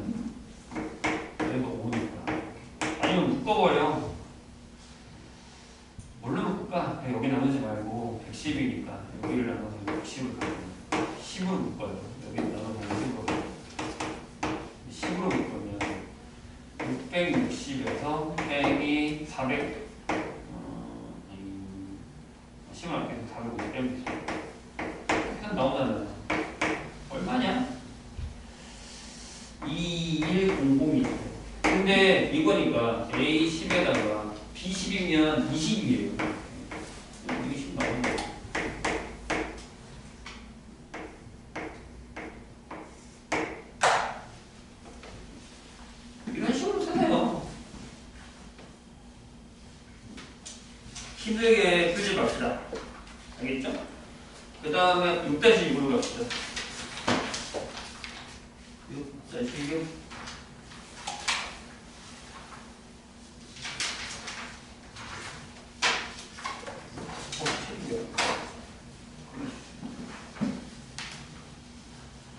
이거 5니까. 아니면 묶어버려. 뭘로 묶을까? 여기 나누지 말고 110이니까 여기를 나눠서 60을 가요. 10으로 묶어요. 여기 나눠서 50으로 10으로 묶으면 660에서 빼기 400 10을 할게요. 450 빼기 계산 나오잖아요. 얼마냐? 2100이죠. 근데 이거니까 A10에다가 B10이면 20이에요. 20 나오네. 이런 식으로 쓰세요. 힘들게 풀지 맙시다. 알겠죠? 그 다음에 6-6으로 갑시다. 6-6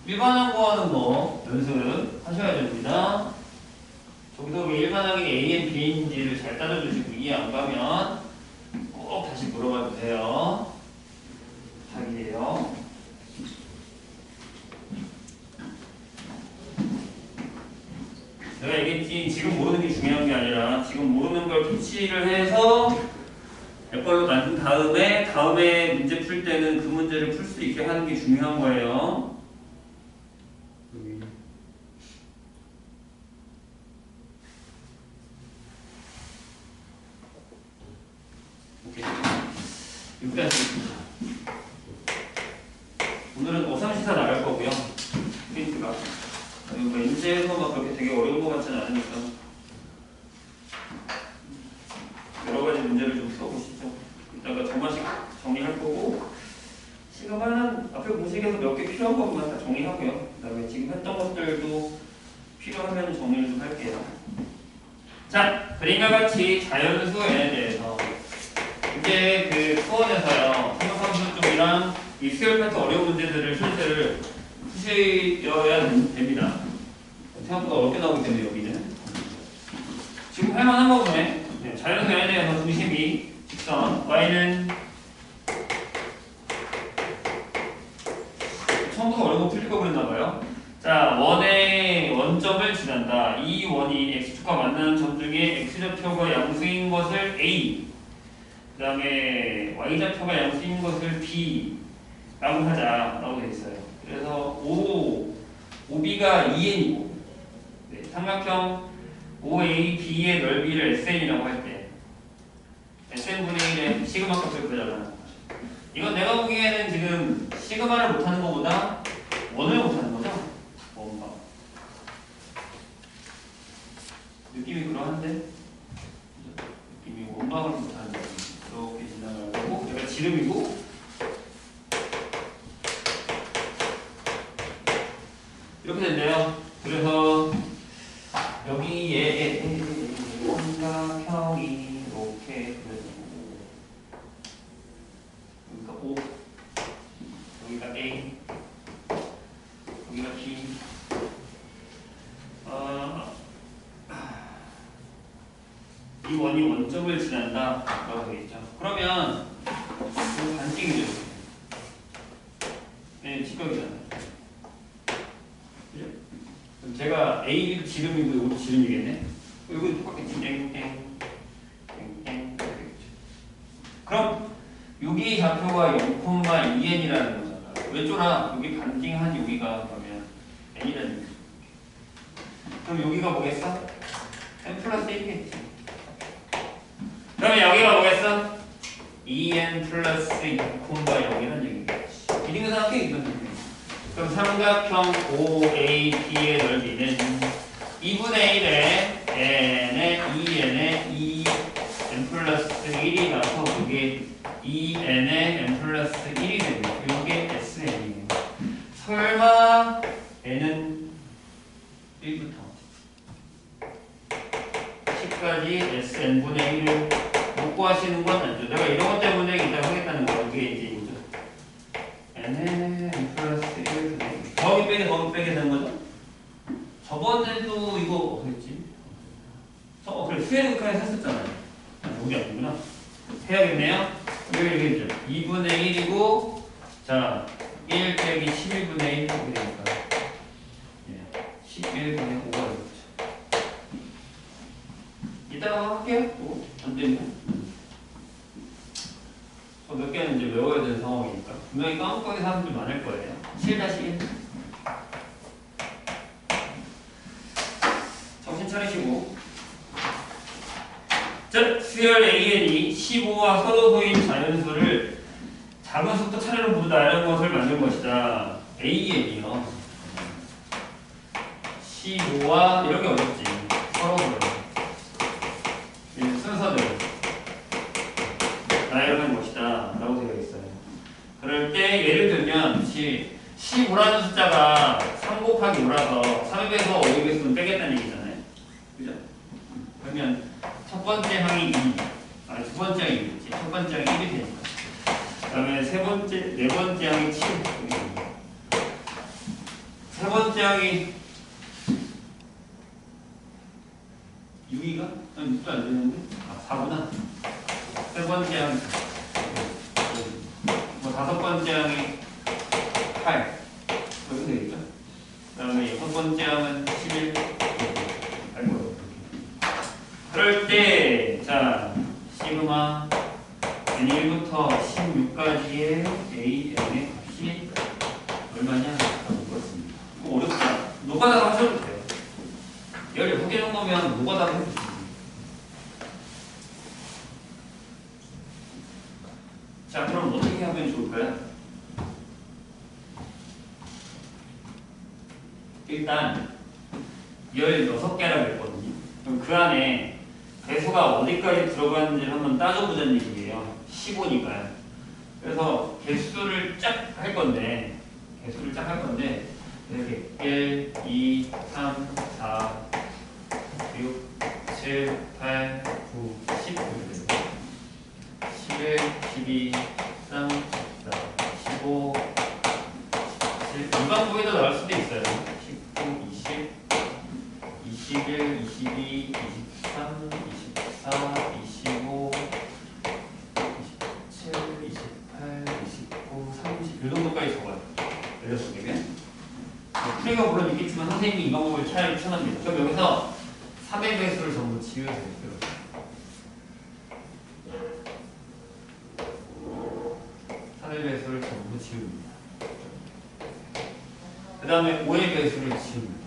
일반항 구하는 거 연습하셔야 됩니다. 저기서 왜 일반항이 A인 B인지를 잘 따져주시고 이해 안 가면 꼭 다시 물어봐 주세요. 부탁이에요. 내가 얘기했지 지금 모르는 게 중요한 게 아니라 지금 모르는 걸 캐치를 해서 몇 걸로 만든 다음에 문제 풀 때는 그 문제를 풀 수 있게 하는 게 중요한 거예요. 오늘은 어삼시사 나갈 거고요. 힌트가 뭐 인재에서 막 그렇게 되게 어려운 것 같지는 않으니까 여러 가지 문제를 좀 풀어보시죠. 이따가 저만씩 정리할 거고 시간은 앞에 공식에서 몇 개 필요한 것만 다 정리하고요. 그다음에 지금 했던 것들도 필요하면 정리를 좀 할게요. 자, 그림과 같이 자연수 n에 대해서 이제 그 수원에서요 삼각함수 쪽이랑 이 수열 파트 어려운 문제들을 실제를 푸셔야 됩니다. 생각보다 어렵게 나오기 때문에 여기는 지금 할만한 거 보네. 네, 자연수 n에 대해서 중심이 직선 y는 처음부터 어려운 거 풀릴 거 그랬나봐요. 자, 원의 원점을 지난다. 이 원이 x축과 만나는 점 중에 x좌표가 양수인 것을 a, 그 다음에 y좌표가 양수인 것을 b 라고 하자라고 되어 있어요. 그래서 OB가 2n이고 네, 삼각형 OAB의 넓이를 SN이라고 할 때 SN분의 1의 시그마 값을 구하자는 이건 내가 보기에는 지금 시그마를 못하는 것보다 원을 못하는 거죠? 뭔가 느낌이 그러한데 느낌이 원방을 못하는 거 이렇게 진단을 하고 얘가 지름이고 이렇게 된대요. 그래서 여기에 삼각형이 이렇게 여기가 O, 여기가 A, 여기가 B. 이 원이 원점을 지난다 라고 되겠죠. 그러면 이거 반증이죠. 네, 직각이잖아요. 그죠? 그럼 제가 A 지름이고 이것도 지름이겠네. 이거 똑같겠지. 땡땡 땡땡 되겠죠. 그럼 여기 좌표가 0,2n이라는 거잖아. 왜 쫄아? 여기 반증한 여기가 그러면 n이라는 얘기죠. 그럼 여기가 뭐겠어? n 플러스 1이겠지. 그러면 여기가 뭐겠어? 2n 플러스 6,0이라는 얘기겠지. 이등분 생각해, 이등분. 그럼 삼각형 OAB의 넓이는 2분의 1에 n에 2n에 2n 플러스 1이라서 이게 2n에 n 플러스 1이 됩니다. 이게 SN이에요. 설마 n은 1부터 10까지 SN분의 1을 못 구하시는 건 아니죠. 내가 이런 것 때문에 이따 하겠다는 거. 이게 이제 이거죠. n에 n 플러스 1을 더하기 빼기 되는 거죠. 저번에도 이거 어떻겠지? 그래 수행 극한에 했었잖아요. 여기 아니구나. 해야겠네요. 여기 있죠. 2분의 1이고 자 1 빼기 11분의 1 이렇게 되니까 11분의 5가 되겠죠. 이따가 할게요. 안 되면 저 몇 개는 이제 외워야 되는 상황이니까 분명히 까먹고 사람들 많을 거예요. 7-1 정신 차리시고 자, 수열 AN이 15와 서로소인 자연수를 작은 수부터 차례로 부르다 이런 것을 만든 것이다. AN이요. 15와 이렇게 어렵지. 서로소인 순서대로 나열한 것이다 라고 되어 있어요. 그럴 때 예를 들면 15라는 숫자가 3 곱하기 5라서 3의 5의 수는 빼겠다는 얘기잖아요. 그죠? 그러면 첫 번째 항이 2, 두 번째 항이 2겠지. 첫 번째 항이 1이 되니까. 그 다음에 네 번째 항이 7. 세 번째 항이 6이가? 아니 6도 안 되는데? 4구나. 세 번째 항이 4. 다섯 번째 항이 8. 이렇게 되겠죠? 그 다음에 여섯 번째 항은 11. 아이고. 그럴 때, 자, 시그마 n1부터 16까지의 an의 값이 얼마냐? 물었습니다. 이거 어렵다. 노가다로 하셔도 돼요. 16개 정도면 노가다로 해도 돼요. 자, 그럼 어떻게 하면 좋을까요? 일단 16개라고 했거든요. 그럼 그 안에 개수가 어디까지 들어가는지를 한번 따져보자는 얘기예요. 15니까요. 그래서 개수를 쫙 할 건데 이렇게 1, 2, 3, 4, 6, 7, 요 정도까지 적어요. 16개면. 풀이가 물론 있겠지만 선생님이 이 방법을 차라리 추천합니다. 그럼 여기서 3의 배수를 전부 지우세요. 이렇게. 3의 배수를 전부 지웁니다. 그 다음에 5의 배수를 지웁니다.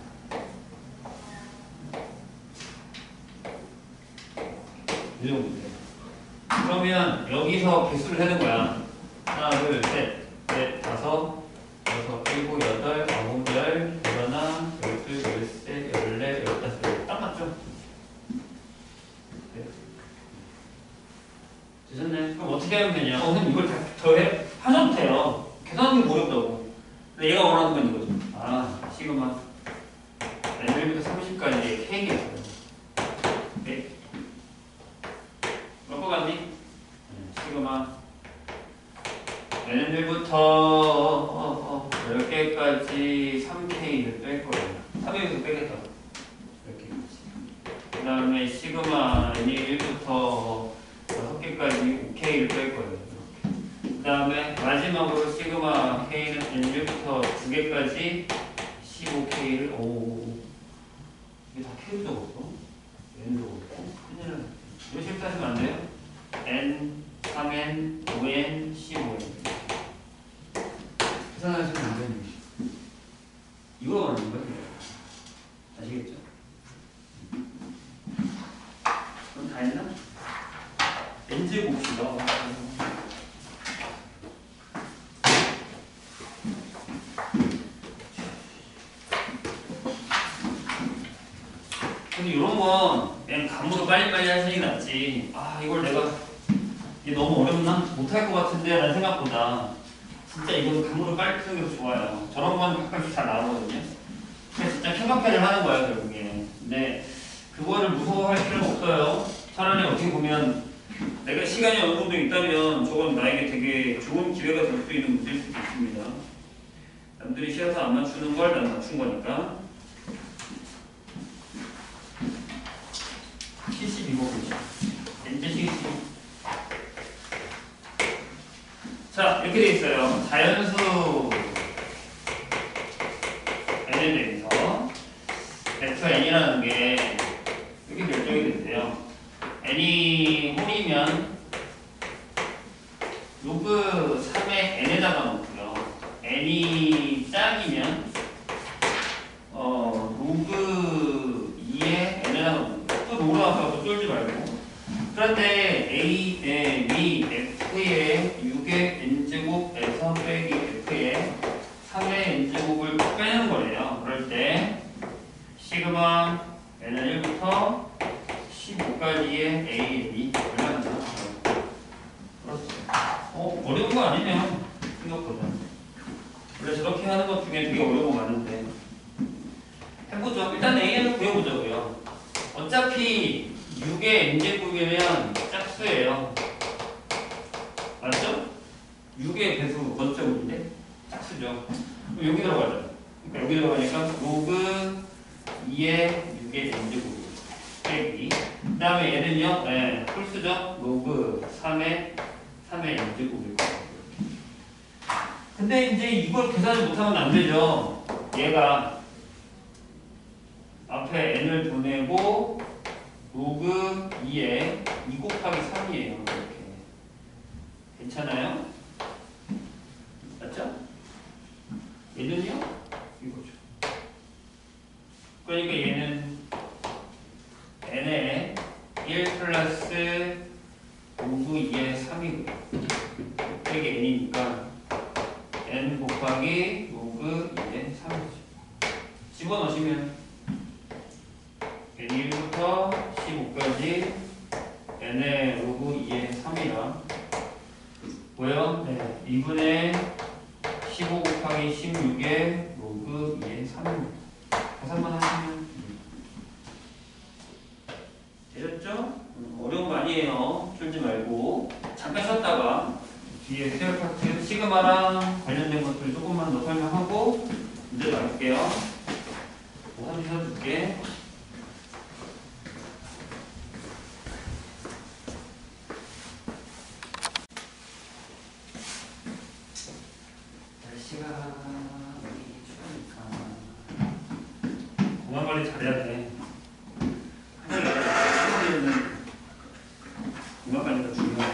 이 정도인데. 그러면 여기서 개수를 세는 거야. 하나, 둘, 셋, 넷, 다섯, 여섯, 일곱, 여덟, 아홉, 열, 열하나, 열둘, 열세, 열네, 열다섯. 딱 맞죠? 네. 되셨네? 그럼 어떻게 하면 되냐? 선생님 이걸 다 더해? 하셔도 돼요. 계산하는 게 어렵다고. 근데 얘가 원하는 건 이거죠. 아, 시그마. N1부터 30까지 K가 있어요. 네. 몇 거 같니? 시그마. N1부터 10개까지 3K를 뺄 거예요. 3K에서 빼겠다. 이렇게. 그 다음에 시그마 N1부터 6개까지 5K를 뺄 거예요. 그 다음에 마지막으로 시그마 K는 N1부터 2개까지 15K를 이게 다 K로 적었어? N도 적었고 큰일 나네. 이거 실수하시면 안 돼요? N, 3N, 5N, 15N 계산하시면 안 되는 것이 이거 말하는 거예요. 아시겠죠? 그럼 다 했나? N제 봅시다. 근데 이런 건 그냥 감으로 빨리빨리 하시는 게 낫지. 아, 이걸 내가 이게 너무 어렵나? 못할 것 같은데 라는 생각보다 진짜 이건 감으로 빨리 쓰는 게 더 좋아요. 저런 건 가끔씩 잘 나오거든요. 그래서 진짜 캔버페를 하는 거예요, 결국에. 근데 그거를 무서워할 필요는 없어요. 차라리 어떻게 보면 내가 시간이 어느 정도 있다면 저건 나에게 되게 좋은 기회가 될 수 있는 문제일 수도 있습니다. 남들이 시험에서 안 맞추는 걸 난 맞춘 거니까. 72번 보죠. 이제 72. 자, 이렇게 돼 있어요. 자연수 n에 대해서 벡터 n이라는 게 이렇게 결정이 됐대요. n이 홀이면 로그 3의 n에다가 놓고요. n이 짝이면 로그 2의 n에다가 놓고요. 또 로그로 아까부터 쫄지 말고. 그런데 a, b, f의 6의 n제곱에서 빼기 f의 3의 n제곱을 빼는 거래요. 그럴 때 시그마 n은 1부터 15까지의 a, b 얼마나 나와요? 어려운 거 아니네요. 생각보다. 원래 저렇게 하는 것 중에 되게 어려운 거 많은데 해보죠. 일단 a를 구해보자고요. 어차피 6의 n제곱이면 짝수예요. 맞죠? 6의 배수 거점인데 짝수죠. 그럼 여기 들어가죠. 그러니까 여기 들어가니까 로그 2의 6의 n제곱 빼기. 그 다음에 얘는요, 네, 풀수죠. 로그 3의 n제곱일 거예요. 근데 이제 이걸 계산을 못하면 안 되죠. 얘가 앞에 n을 보내고 로그 2에 2 곱하기 3이에요. 이렇게. 괜찮아요? 맞죠? 얘는요? 이거죠. 그러니까 얘는 n에 1 플러스 로그 2의 3이고요. 이게 n이니까 n 곱하기 로그 2의 3이죠. 집어넣으시면 n1부터 15까지 n의 로그 2의 3이랑 뭐예요? 네, 2분의 15 곱하기 16의 로그 2의 3입니다. 계산만 하시면 되셨죠? 어려운 거 아니에요. 쫄지 말고 잠깐 쉬었다가 뒤에 스테어 파트 시그마랑 관련된 것들 조금만 더 설명하고 문제 나갈게요. 뭐 한번 해줄게. 관리 잘해야 돼. 공간 관리가 중요해.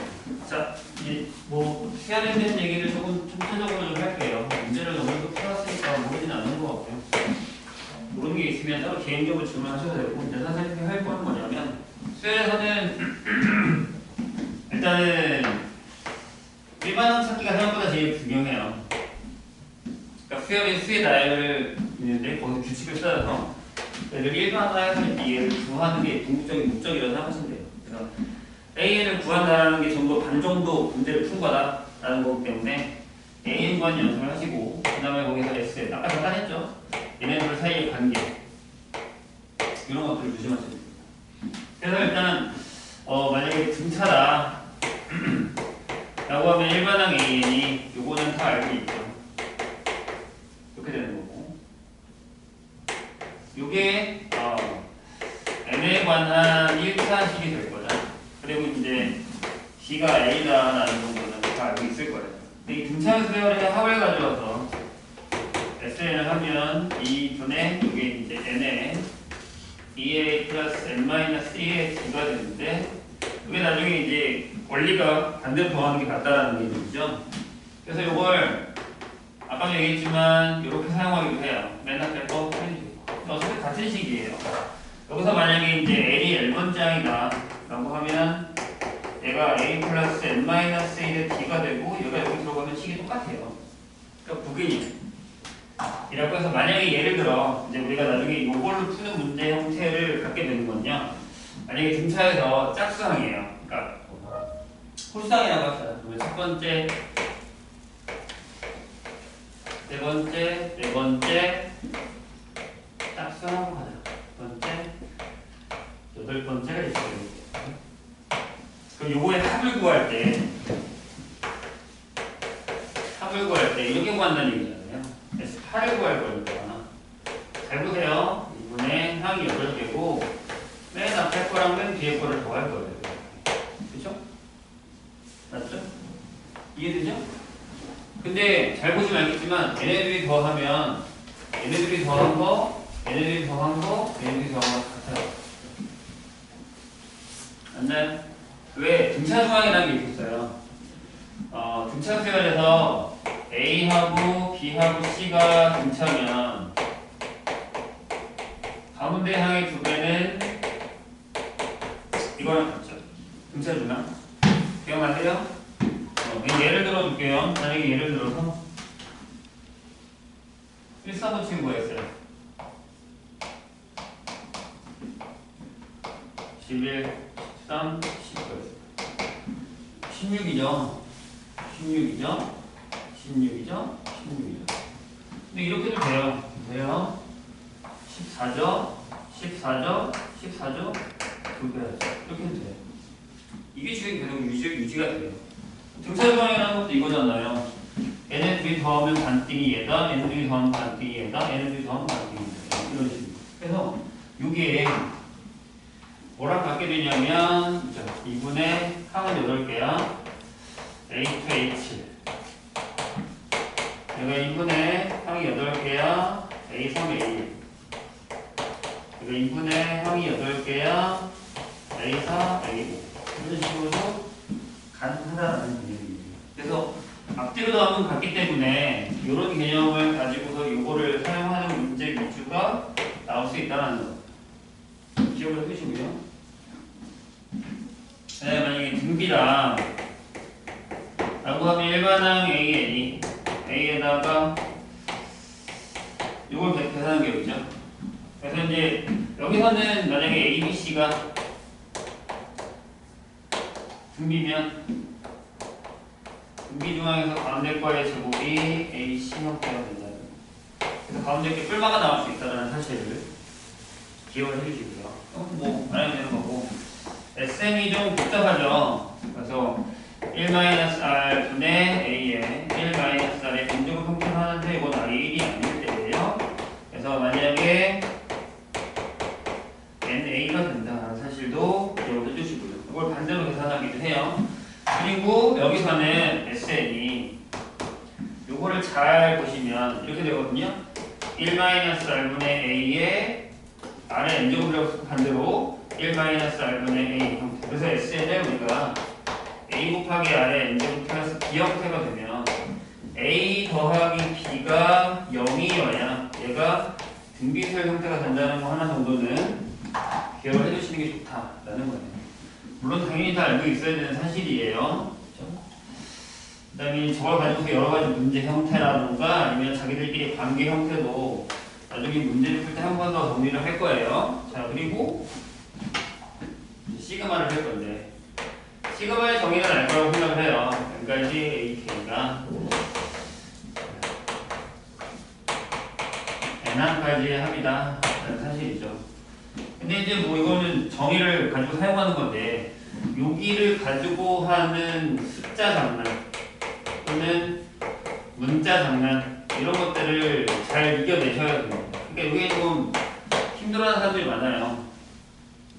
자, 이제 뭐 시간에 대한 얘기를 조금 총체적으로 좀 할게요. 문제를 어느 정도 풀었으니까 모르진 않는 것 같고요. 모르는 게 있으면 따로 개인적으로 질문하셔도 되고, 이제 선생님이 할 거는 뭐냐면 수열에서는 일단은 일반항 찾기가 생각보다 제일 중요해요. 그러니까 수의 나열을 있는데 거기서 규칙을 써서 얘를 일반화해서 얘를 구하는 게 궁극적인 목적이라고 생각하시면 돼요. 그래서 AN을 구한다는 게 전부 반 정도 문제를 푼 거다라는 거기 때문에 AN 구한 연습을 하시고 그 다음에 거기서 SN 아까 잠깐 했죠? 얘네들 사이의 관계 이런 것들을 조심하셔야 돼요. 그래서 일단 만약에 등차다 라고 하면 일반항 AN이 요거는 다 알고 있죠. 이렇게 되는 거고 요게 N에 관한 1차식이 될 거죠. 그리고 이제 G가 A다라는 정도는 다 알고 있을 거예요. 근데 이 등차수 배열의 합을 가져와서 SN을 하면 이 분의 이게 이제 N에 2A 플러스 N-2의 G가 되는데 이게 나중에 이제 원리가 반대로 더하는 게 같다라는 게 있죠. 그래서 이걸 아까 얘기했지만 이렇게 사용하기도 해요. 맨날 빼고 어차피 같은 식이에요. 여기서 만약에 이제 L이 L번장이다 라고 하면 얘가 A 플러스 N-1의 D가 되고 얘가 여기 들어가면 식이 똑같아요. 그러니까 부근이 이라고 해서 만약에 예를 들어 이제 우리가 나중에 이걸로 푸는 문제 형태를 갖게 되는 건요. 만약에 등차에서 짝수항이에요. 그러니까 홀수항이라고 합시다. 그러면 첫 번째, 네 번째, 네 번째 짝수항으로 가자. 첫 번째, 여덟 번째가 있어요. 그럼 요거의 합을 구할 때 이렇게 구한다는 얘기잖아요. S8을 구할 거니까. 잘 보세요. 이분의 항이 8개고 맨 앞에 거랑 맨 뒤에 거를 더할 거예요. 그렇죠? 맞죠? 이해되죠? 근데 잘 보시면 알겠지만 얘네들이 더하면 얘네들이 더한 거, 얘네들이 더한 거, 얘네들이 더한 거 같아요. 맞나요? 왜? 등차수항이라는 게 있었어요. 등차수열에서 A하고 B하고 C가 등차면 가운데 항의 두 배는 이거랑 같죠. 등차주나? 기억나세요? 예를 들어줄게요. 만약에 예를 들어서 1, 4, 5 친구가 있어요. 11, 13, 19였어요. 16이죠? 16이죠? 근데 이렇게도 돼요. 14죠? 14죠? 그렇게 해야죠. 이렇게 해도 돼요. 이게 지금 계속 유지가 돼요. 등차수항이라는 것도 이거잖아요. 얘네들이 더하면 반띵이 얘다, 얘네들이 더하면 반띵이 얘다, 얘네들이 더하면 반띵이 얘다. 이런 식으로. 그래서 이게 뭐랑 같게 되냐면 2분의 항은 8개야. A to H. 얘가 2분의 항이 8개야. A3, A1. 얘가 2분의 항이 8개야. A4, A5. 이런 식으로 가능하다는 개념이에요. 그래서 앞뒤로 더하면 같기 때문에 이런 개념을 가지고서 이거를 사용하는 문제 위주가 나올 수 있다는 거. 기억을 해주시고요. 네, 만약에 등비랑 라고 하면 일반항 AN이 A에다가 이걸 계산한 격이죠. 그래서 이제 여기서는 만약에 A, B, C가 등비면 등비 중앙에서 가운데 과의 제곱이 A, C 형태가 된다. 그래서 가운데 게 뿔마가 나올 수 있다는 사실을 기억을 해주시고요. 뭐 알아야 되는 거고. SM이 좀 복잡하죠. 그래서 1-R 분의 A에 1-R의 bin제곱 형태를 하는데 이건 R1이 아닐 때예요. 그래서 만약에 NA가 된다는 사실도 기억을 해주시고요. 이걸 반대로 계산하기도 해요. 그리고 여기서는 SN이 요거를 잘 보시면 이렇게 되거든요. 1-R분의 A에 R의 n제곱이라고 반대로 1-R분의 A 형태. 그래서 SN을 우리가 A 곱하기 R의 n제곱 플러스 B 형태가 되면 A 더하기 B가 0이어야 얘가 등비설 형태가 된다는 거 하나 정도는 기억을 해주시는 게 좋다라는 거예요. 물론 당연히 다 알고 있어야 되는 사실이에요. 그 다음에 저걸 가지고 여러 가지 문제 형태라든가 아니면 자기들끼리 관계 형태도 나중에 문제를 풀 때 한 번 더 정리를 할 거예요. 자, 그리고 시그마를 할 건데 시그마의 정의는 알 거라고 생각을 해요. 여기까지 AK가 N항까지 합니다. 라는 사실이죠. 근데 이제 뭐 이거는 정의를 가지고 사용하는 건데 여기를 가지고 하는 숫자 장난 또는 문자 장난 이런 것들을 잘 이겨내셔야 됩니다. 그러니까 이게 좀 힘들어하는 사람들이 많아요.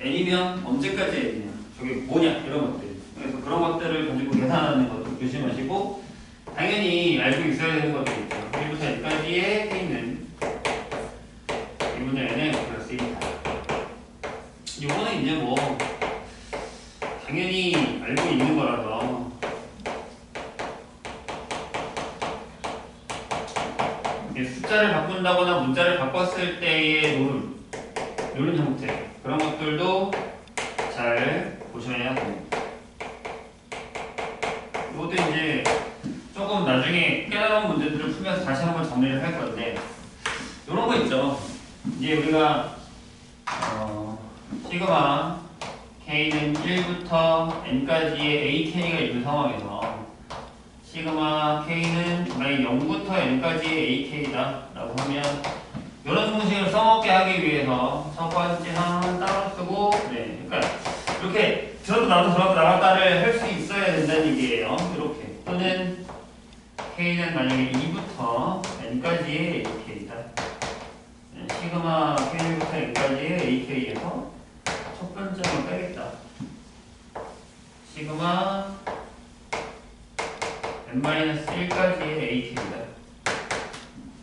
N이면 언제까지 N이냐 저게 뭐냐 이런 것들. 그래서 그런 것들을 가지고 계산하는 것도 조심하시고 당연히 알고 있어야 되는 것도 있죠. 1부터 N까지의 K는 1분의 N의 플러스 1이다. 이거는 이제 뭐 당연히 알고 있는 거라서 숫자를 바꾼다거나 문자를 바꿨을 때의 노름 형태 그런 것들도 잘 보셔야 됩니다. 이것도 이제 조금 나중에 깨달은 문제들을 풀면서 다시 한번 정리를 할 건데 이런 거 있죠. 이제 우리가 시그마 K는 1부터 N까지의 AK가 있는 상황에서 시그마 K는 만약 0부터 N까지의 AK다 라고 하면 이런 공식을 써먹게 하기 위해서 첫 번째 항은 따로 쓰고 네, 그러니까 이렇게 들어도 나갔다를 할 수 있어야 된다는 얘기예요. 이렇게 또는 K는 만약에 2부터 N까지의 AK다 시그마 K1부터 N까지의 AK에서 첫 번째만 빼겠다. 시그마 N-1까지의 AK이다.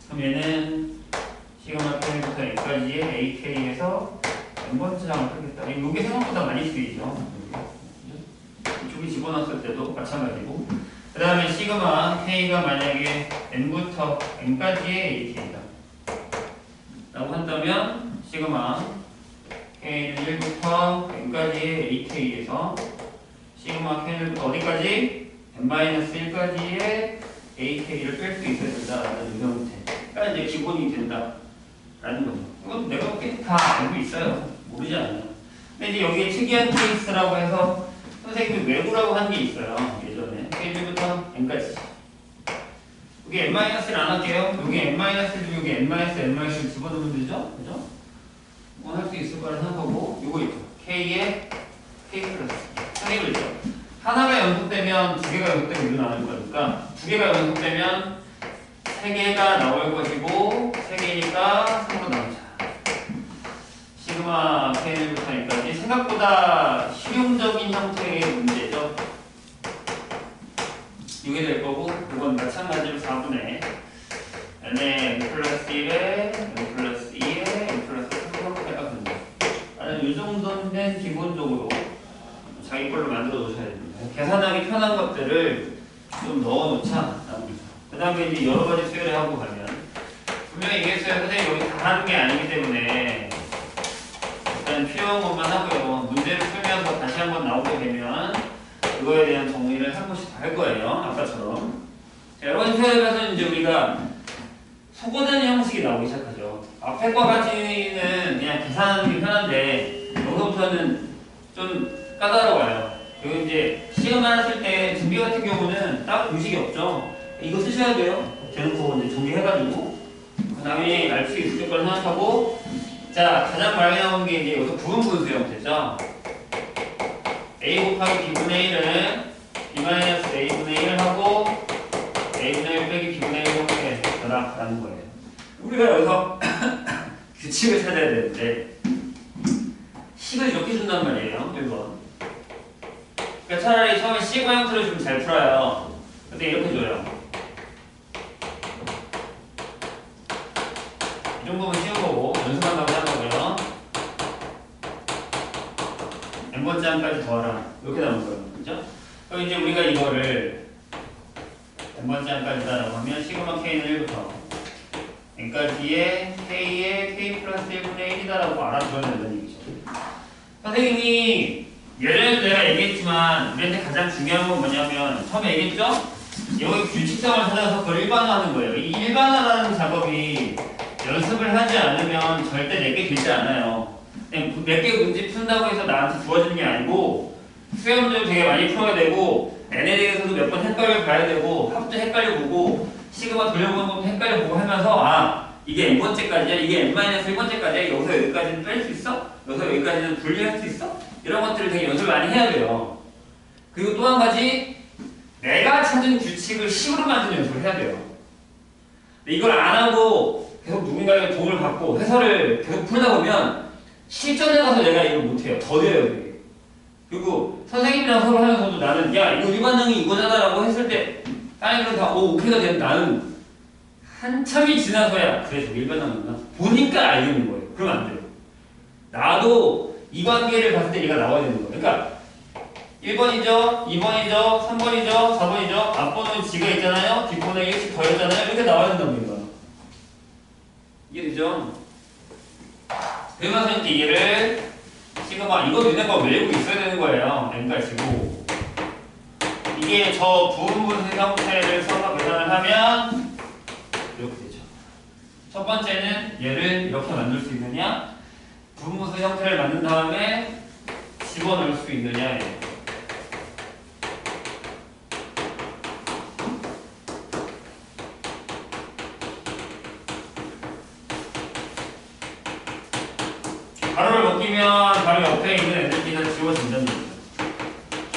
그럼 얘는 시그마 K1부터 N까지의 AK에서 N번째 장을 빼겠다. 이게 생각보다 많이 쓰이죠. 이쪽에 집어넣었을 때도 마찬가지고. 그 다음에 시그마 K가 만약에 N부터 N까지의 AK이다. 라고 한다면 시그마 K는 1부터 N까지의 AK에서 시그마 K는 어디까지? N-1까지의 AK를 뺄 수 있어야 된다라는 형태가 이제 기본이 된다라는 거죠. 이건 내가 보기엔 다 알고 있어요. 모르지 않아요. 근데 이제 여기에 특이한 케이스라고 해서 선생님이 외부라고 한 게 있어요. 예전에 K1부터 N까지. 여기 N-를 안 할게요. 여기 N-를 여기 N-를 집어넣으면 되죠? 그죠? 이건 할 수 있을 거라 생각하고 이거 있죠. K에 K 플러스. 선생님을 있죠. 하나가 연속되면 두 개가 연속되면 일어나는 거니까 두 개가 연속되면 세 개가 나올 것이고 세 개니까 3으로 나오자. 시그마 K부터 N까지 생각보다 실용적인 형태의 문제죠. 이게 될 거고 이건 마찬가지로 4분의 N의 N 플러스 1에 N 플러스 2에 N 플러스 3 형태가 된다. 이 정도는 기본적으로 자기 걸로 만들어 놓으셔야 됩니다. 계산하기 편한 것들을 좀 넣어 놓자. 그 다음에 이제 여러 가지 수열을 하고 가면 분명히 얘기했어요. 선생님 여기 다 하는 게 아니기 때문에 일단 필요한 것만 하고요. 문제를 풀면서 다시 한번 나오게 되면 그거에 대한 정리를 한 번씩 다 할 거예요. 아까처럼. 자, 여러 가지 수열에서 이제 우리가 소거되는 형식이 나오기 시작하죠. 앞에 거까지는 그냥 계산하는 게 편한데 여기서부터는 좀 까다로워요. 그리고 이제 시험을 쓸 때 준비 같은 경우는 딱 공식이 없죠. 이거 쓰셔야 돼요. 대놓고 이제 정리해가지고 그 다음에 알 수 있을 거라 생각하고 자 가장 많이 나오는 게 이제 여기서 부분분수 형태죠. A 곱하기 B분의 1은 B-A분의 1 하고 A분의 1 빼기 B분의 1 형태더라 라는 거예요. 우리가 여기서 규칙을 찾아야 되는데 식을 이렇게 준단 말이에요. 1번. 그러니까 차라리 처음에 시그마 형태로 좀 잘 풀어요. 근데 이렇게 줘요. 이 정도면 쉬운 거고 연습한다고 하는 거고요. n번째 항까지 더하라. 이렇게 나온 거예요. 그죠? 그럼 이제 우리가 이거를 n번째 항까지다라고 하면 시그마 k는 1부터 n까지의 k의 k 플러스 1분의 1이다라고 알아둬야 된다는 얘기죠. 선생님이 예전에도 내가 얘기했지만 우리한테 가장 중요한 건 뭐냐면 처음에 얘기했죠? 여기 규칙성을 찾아서 그걸 일반화하는 거예요. 이 일반화라는 작업이 연습을 하지 않으면 절대 내게 되지 않아요. 몇 개 문제 푼다고 해서 나한테 주어지는 게 아니고 수영 문제도 되게 많이 풀어야 되고 n에 대해서도 몇 번 헷갈려 봐야 되고 합도 헷갈려 보고 시그마 돌려보는 것도 헷갈려 보고 하면서 아 이게 n번째까지야? 이게 n-1번째까지야? 여기서 여기까지는 뺄 수 있어? 여기서 여기까지는 분리할 수 있어? 이런 것들을 되게 연습을 많이 해야 돼요. 그리고 또 한 가지 내가 찾은 규칙을 식으로 만드는 연습을 해야 돼요. 근데 이걸 안 하고 계속 누군가에게 도움을 받고 해설을 계속 풀다 보면 실전에 가서 내가 이걸 못해요. 더뎌요. 되게. 그리고 선생님이랑 서로 하면서도 나는 야 이거 일반능이 이거잖아 라고 했을 때 다른 애들은 다 오케이가 되는 나는 한참이 지나서야 그래 저 일반능이구나 보니까 알겠는 거예요. 그러면 안 돼요. 나도 이 관계를 봤을 때 얘가 나와야 되는 거예요. 그러니까 1번이죠, 2번이죠, 3번이죠, 4번이죠. 앞번호는 지가 있잖아요. 뒷번호에 1씩 더했잖아요. 이렇게 나와야 된다고 얘가. 이해되죠? 그러면서 이제 얘를 시그마 이거 너네가 외우고 있어야 되는 거예요. n까지고 이게 저 부분분수 형태를 써서 계산을 하면 이렇게 되죠. 첫 번째는 얘를 이렇게 만들 수 있느냐 부분분수 형태를 만든 다음에 집어넣을 수 있느냐예요. 가로를 벗기면 바로 옆에 있는 애들끼리 다 지워진다는 얘기죠.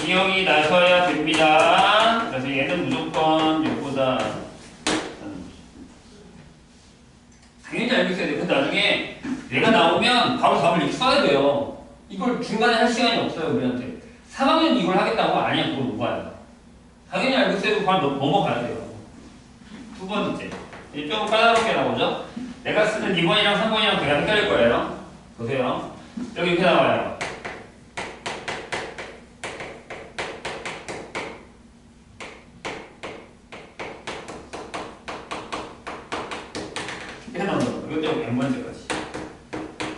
기억이 나셔야 됩니다. 그래서 얘는 무조건 6보다 당연히 알고 있어야 돼요. 근데 나중에 얘가 나오면 바로 답을 이렇게 써야 돼요. 이걸 중간에 할 시간이 없어요. 우리한테 3학년 이걸 하겠다고 아니야. 그걸 못 봐요. 당연히 알고 있어야 되고 바로 넘어가야 돼요. 두 번째 좀 까다롭게 나오죠. 내가 쓰는 2번이랑 3번이랑 되게 헷갈릴 거예요. 보세요. 여기 이렇게 나와요. 이렇게 나온다고. 이것도 n번째까지.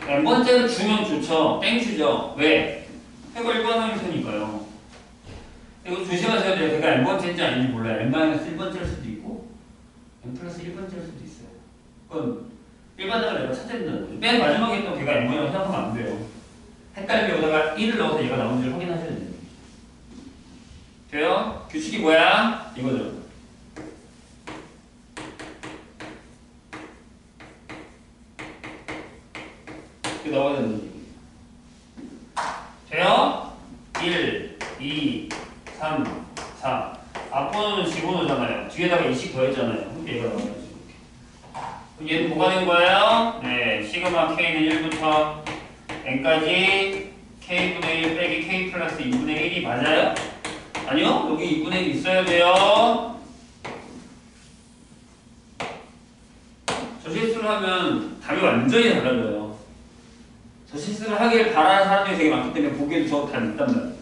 n번째를 주면 좋죠. 땡큐죠. 왜? 해가 1번을 테니까요. 이거 조심하셔야 돼요. 제가 n번째인지 아닌지 몰라요. n-1번째일 수도 있고 n+1번째일 수도 있어요. 그건 일반적으로 내가 찾아야 된다는 거죠. 맨 마지막에 있던 걔가 n번이라고 생각하면 안 돼요. 헷갈리게 오다가 1을 넣어서 얘가 나오는지를 확인하셔야 된다는 거죠. 돼요? 규칙이 뭐야? 이거죠. 이게 나와야 된다는 얘기예요. 돼요? 1, 2, 3, 4 앞번호는 집어넣잖아요. 뒤에다가 2씩 더했잖아요. 그럼 얘가 나와야지. 얘는 뭐가 된 거예요? 네, 시그마 k는 1부터 n까지 k분의 1 빼기 k 플러스 2분의 1이 맞아요? 아니요? 여기 2분의 1 있어야 돼요. 저 실수를 하면 답이 완전히 달라져요. 저 실수를 하길 바라는 사람들이 되게 많기 때문에 보기에도 저 답이 있단 말이에요.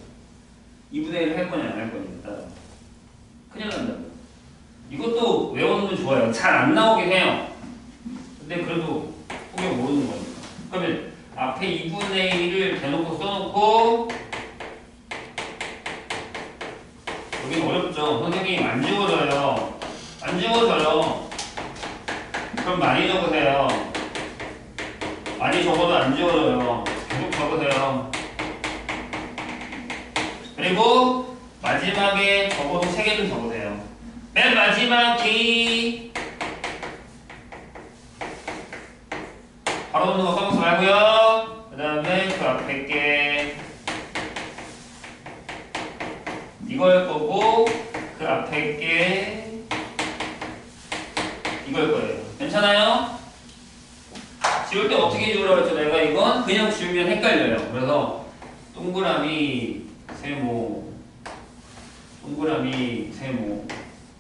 2분의 1을 할 거냐 안 할 거냐 따라 큰일 난다고요. 이것도 외워놓으면 좋아요. 잘 안 나오긴 해요. 근데 그래도 포기 모르는 거니까. 그러면 앞에 2분의 1을 대놓고 써놓고 여기는 어렵죠. 선생님이 안 지워져요. 안 지워져요. 그럼 많이 적으세요. 많이 적어도 안 지워져요. 계속 적으세요. 그리고 마지막에 적어도 3개는 적으세요. 맨 마지막이 바로 넣는 거 써먹지 말고요. 그 다음에 그 앞에 게 이걸 거고 그 앞에 게 이걸 거예요. 괜찮아요? 지울 때 어떻게 지우라고 했죠? 내가 이건 그냥 지우면 헷갈려요. 그래서 동그라미 세모 동그라미 세모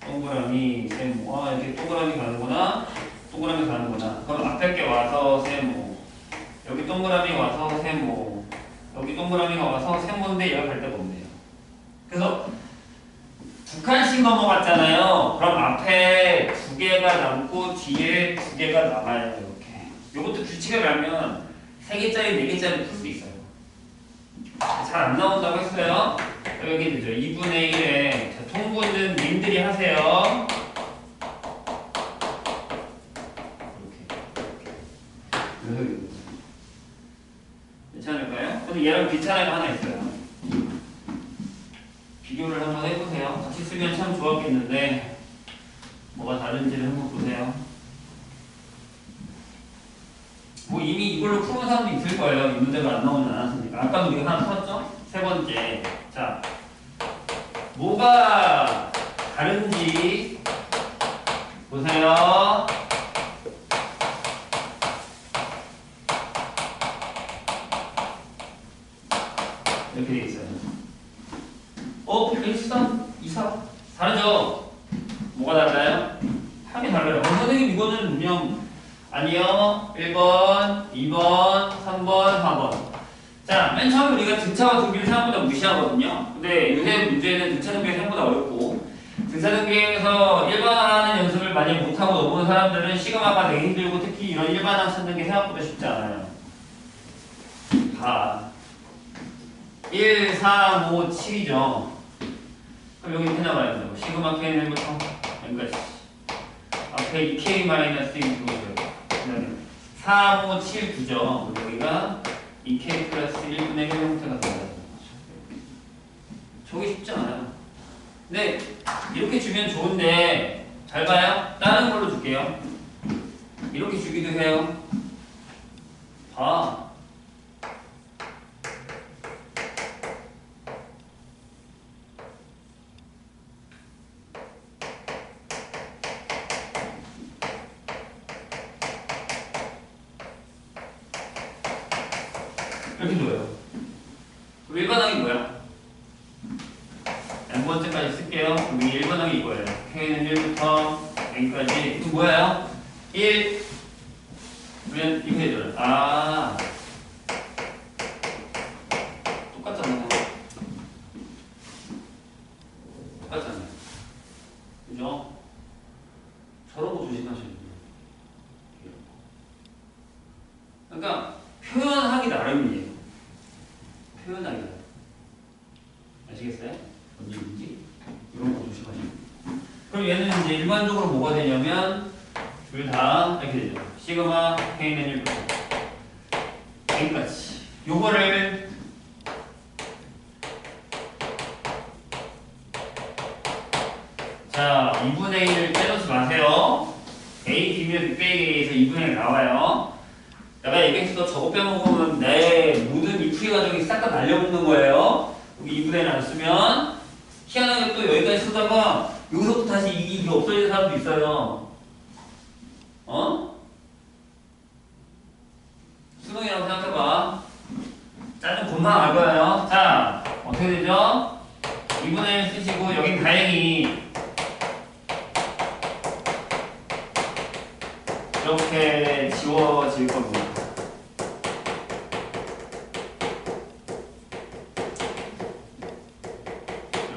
동그라미 세모 아 이렇게 동그라미 가는구나. 동그라미 가는구나. 그럼 앞에 게 와서 세모 여기 동그라미 와서 세모 여기 동그라미가 와서 세모인데 얘가 갈 데가 없네요. 그래서 두 칸씩 넘어갔잖아요. 그럼 앞에 두 개가 남고 뒤에 두 개가 남아요. 이렇게. 이것도 규칙을 알면 세 개짜리, 네 개짜리 풀 수 있어요. 잘 안 나온다고 했어요. 여기 되죠. 2분의 1에 통분은 님들이 하세요. 이렇게. 괜찮을까요? 근데 얘랑 비슷한 애가 하나 있어요. 비교를 한번 해보세요. 같이 쓰면 참 좋았겠는데 뭐가 다른지를 한번 보세요. 뭐 이미 이걸로 푸는 사람도 있을 거예요. 이 문제가 안 나오지 않았으니까. 아까도 우리가 하나 풀었죠? 세 번째. 자, 뭐가 다른지 보세요. 이렇게 돼 있어요. 1, 2, 4 다르죠? 뭐가 달라요? 합이 달라요. 선생님 이거는 그냥 아니요. 1번, 2번, 3번, 4번. 자, 맨 처음에 우리가 등차와 등비를 생각보다 무시하거든요. 근데 요새 문제는 등차 등비가 생각보다 어렵고 등차 등비에서 일반화하는 연습을 많이 못하고 넘어온 사람들은 시그마가 되게 힘들고 특히 이런 일반화 찾는 게 생각보다 쉽지 않아요. 다 1, 4, 5, 7이죠. 그럼 여기 이렇게 나와요. 시그마 K는 1부터 여기까지. 앞에 2K-1 두고요. 4, 5, 7, 9죠. 여기가 2K 플러스 1분의 1 형태가 됩니다. 저게 쉽지 않아요. 근데 이렇게 주면 좋은데 잘 봐요. 다른 걸로 줄게요. 이렇게 주기도 해요. 봐. 이렇게 줘요. 그럼 일반항이 뭐야? n번째까지 쓸게요. 여기 1번항이 이거예요. K는 1부터 N까지. 이거 뭐예요? 1. 그러면 이렇게 되잖아요. 아. 똑같잖아요. 똑같잖아요. 그죠? 저런 거 조심하셔야 돼요. 그러니까 표현하기 나름이에요. 표현하기 나름. 아시겠어요? 뭔지 이런 거 조심하시고. 그럼 얘는 이제 일반적으로 뭐가 되냐면 둘 다 이렇게 되죠. 시그마 K는 1부터 N까지. 요거를 자 2분의 1을 빼놓지 마세요. A 비면 빼기 A에서 2분의 1 나와요. 내가 얘기했어. 저거 빼먹으면 내 모든 이 풀이 과정이 싹 다 날려먹는 거예요. 여기 2분의 1 안 쓰면 희한하게 또 여기까지 쓰다가 여기서부터 다시 이게 없어지는 사람도 있어요. 수능이라고 생각해봐. 짜증 금방 알 거예요. 자, 어떻게 되죠? 2분의 1 쓰시고 여긴 다행히 이렇게 지워질 겁니다.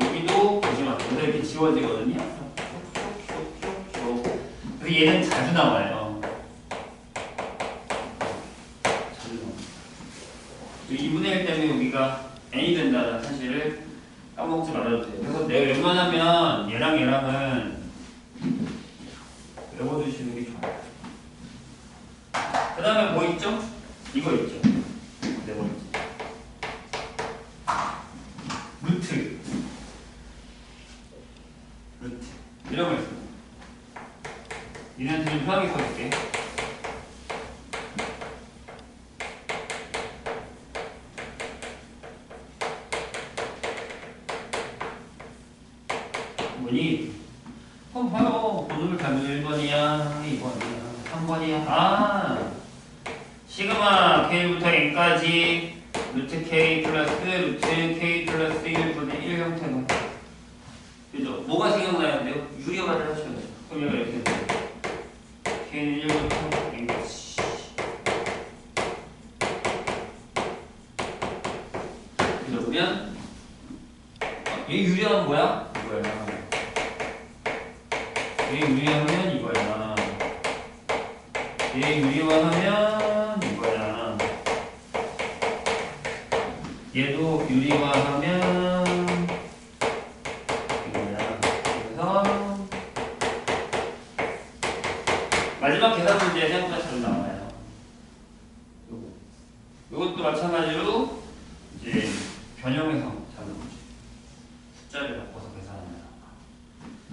여기도 보시면 이렇게 지워지거든요. 그래서 얘는 자주 나와요. 자주 나와요. 2분의 1 때문에 여기가 n이 된다는 사실을 까먹지 말아도 돼요. 그래서 내가 웬만하면 얘랑은 외워두시는 게 좋아요. 그 다음에 뭐 있죠? 이거 있죠. 네 번째. 루트. 이런 거 있어요. 얘네한테 좀 편하게 써줄게. 뭐니? 그럼 봐요. 번호를 가면 1번이야, 2번이야, 3번이야. 아! 시그마 K부터 N까지 루트 K 플러스 루트 K 플러스 1분의 1 형태가. 그죠? 뭐가 생각나야 돼요? 유리화를 하셔야 돼요. 그럼 얘가 이렇게 돼요. K는 1부터 N까지. 얘 유리화하면 이거야. 얘도 유리화하면 이거야. 그래서 마지막 계산 문제 생각보다 잘 나와요. 요것도 마찬가지로 이제 변형해서 잡는 거지. 숫자를 바꿔서 계산하면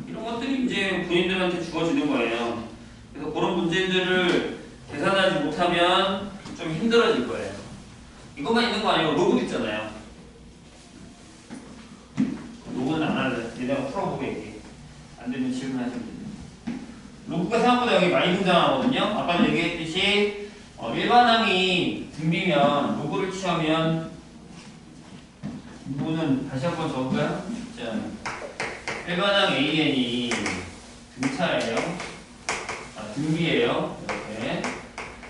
이런 것들이 이제 본인들한테 주어지는 거예요. 그래서 그런 문제들을 계산하지 못하면 좀 힘들어질 거예요. 이것만 있는 거 아니고 로그도 있잖아요. 로그는 안 할래. 얘네가 풀어보고 얘기해. 안 되면 질문하시면 돼요. 로그가 생각보다 여기 많이 등장하거든요. 아까 얘기했듯이 일반항이 등비면 로그를 취하면 이거는 다시 한번 적을까요? 자, 일반항 AN이 등차예요. 등비예요. 이렇게.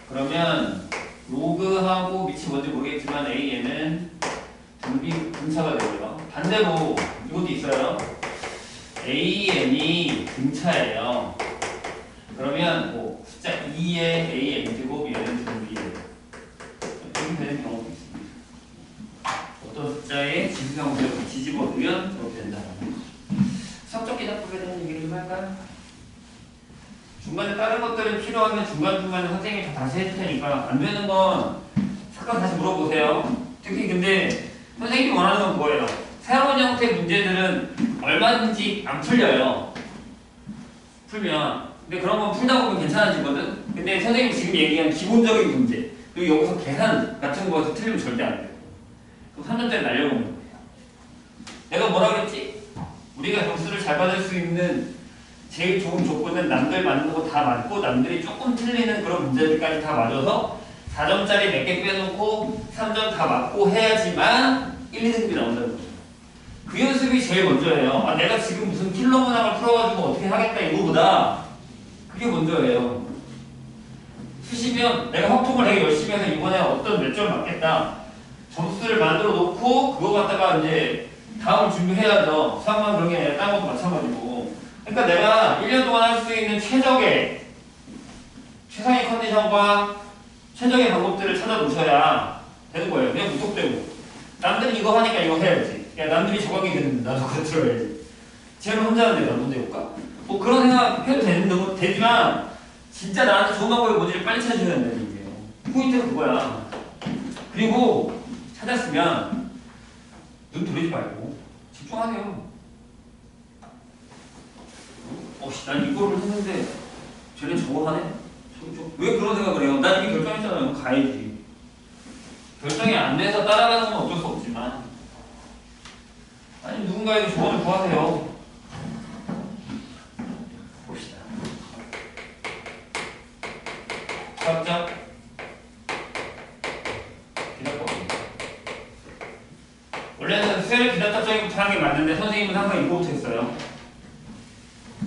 그러면 로그하고 밑이 뭔지 모르겠지만 AN은 등차가 되고요. 반대로 이것도 있어요. AN이 등차예요. 그러면 뭐 숫자 2의 AN제곱 얘는 등비예요. 이렇게 되는 경우도 있습니다. 어떤 숫자의 지수형을 뒤집어 두면 저렇게 된다는 거죠. 수학적 기납법에 대한 얘기를 좀 할까요? 중간에 다른 것들이 필요하면 중간중간에 선생님이 다시 해줄 테니까 안 되는 건 잠깐 다시 물어보세요. 특히 근데 선생님이 원하는 건 그거예요. 새로운 형태의 문제들은 얼마든지 안 풀려요. 풀면. 근데 그런 건 풀다 보면 괜찮아지거든. 근데 선생님이 지금 얘기한 기본적인 문제 그리고 여기서 계산 같은 거에서 틀리면 절대 안 돼요. 그럼 3년짜리 날려먹는 거예요. 내가 뭐라 그랬지? 우리가 점수를 잘 받을 수 있는 제일 좋은 조건은 남들 맞는 거 다 맞고 남들이 조금 틀리는 그런 문제들까지 다 맞아서 4점짜리 몇 개 빼놓고 3점 다 맞고 해야지만 1, 2등급이 나온다는 거죠. 그 연습이 제일 먼저예요. 아, 내가 지금 무슨 킬러 문항을 풀어가지고 어떻게 하겠다 이거보다 그게 먼저예요. 수시면 내가 확통을 되게 열심히 해서 이번에 어떤 몇 점 맞겠다. 점수를 만들어 놓고 그거 갖다가 이제 다음을 준비해야죠. 수학만 그런 게 아니라 다른 것도 마찬가지고. 그러니까 내가 1년 동안 할 수 있는 최상의 컨디션과 최적의 방법들을 찾아 놓으셔야 되는 거예요. 그냥 무턱대고. 남들이 이거 하니까 이거 해야지. 야, 남들이 저강이 됐는데 나도 그거 들어야지. 쟤는 혼자 하는데 나도 혼자 해볼까? 뭐 그런 생각 해도 되지만 진짜 나한테 좋은 방법이 뭔지를 빨리 찾아줘야 된다는 얘기예요. 포인트가 그거야. 그리고 찾았으면 눈 돌리지 말고 집중하세요. 난 이거를 했는데 쟤는 저거 하네? 왜 그런 생각을 해요? 난 이미 결정했잖아요. 가야지. 결정이 안 돼서 따라가는 건 어쩔 수 없지만 아니 누군가에게 조언을 구하세요. 봅시다. 수학적 기납법입니다. 원래는 수열의 기납법적인부터 하는 게 맞는데 선생님은 항상 이거부터 했어요.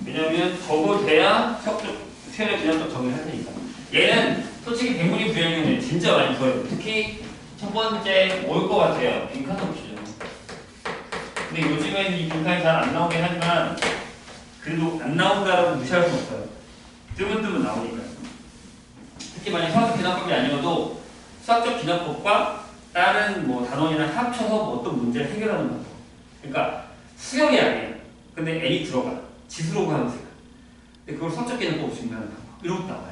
왜냐면 저거 돼야 수열의 기납법 적용을 할 테니까. 얘는 솔직히 백문이 불여일견이에요. 진짜 많이 줘요. 특히 첫 번째 올 것 같아요. 빈칸 없이죠. 근데 요즘에는 이 빈칸이 잘 안 나오긴 하지만 그래도 안 나온다라고 무시할 수 없어요. 뜨문뜨문 나오니까요. 특히 만약 수학적 기납법이 아니어도 수학적 기납법과 다른 뭐 단원이랑 합쳐서 뭐 어떤 문제를 해결하는 방법. 그러니까 수열이 아니에요. 근데 N이 들어가. 지수로고 하는 수열. 근데 그걸 수학적 기납법으로 증명하는 방법. 이런 것도 나와요.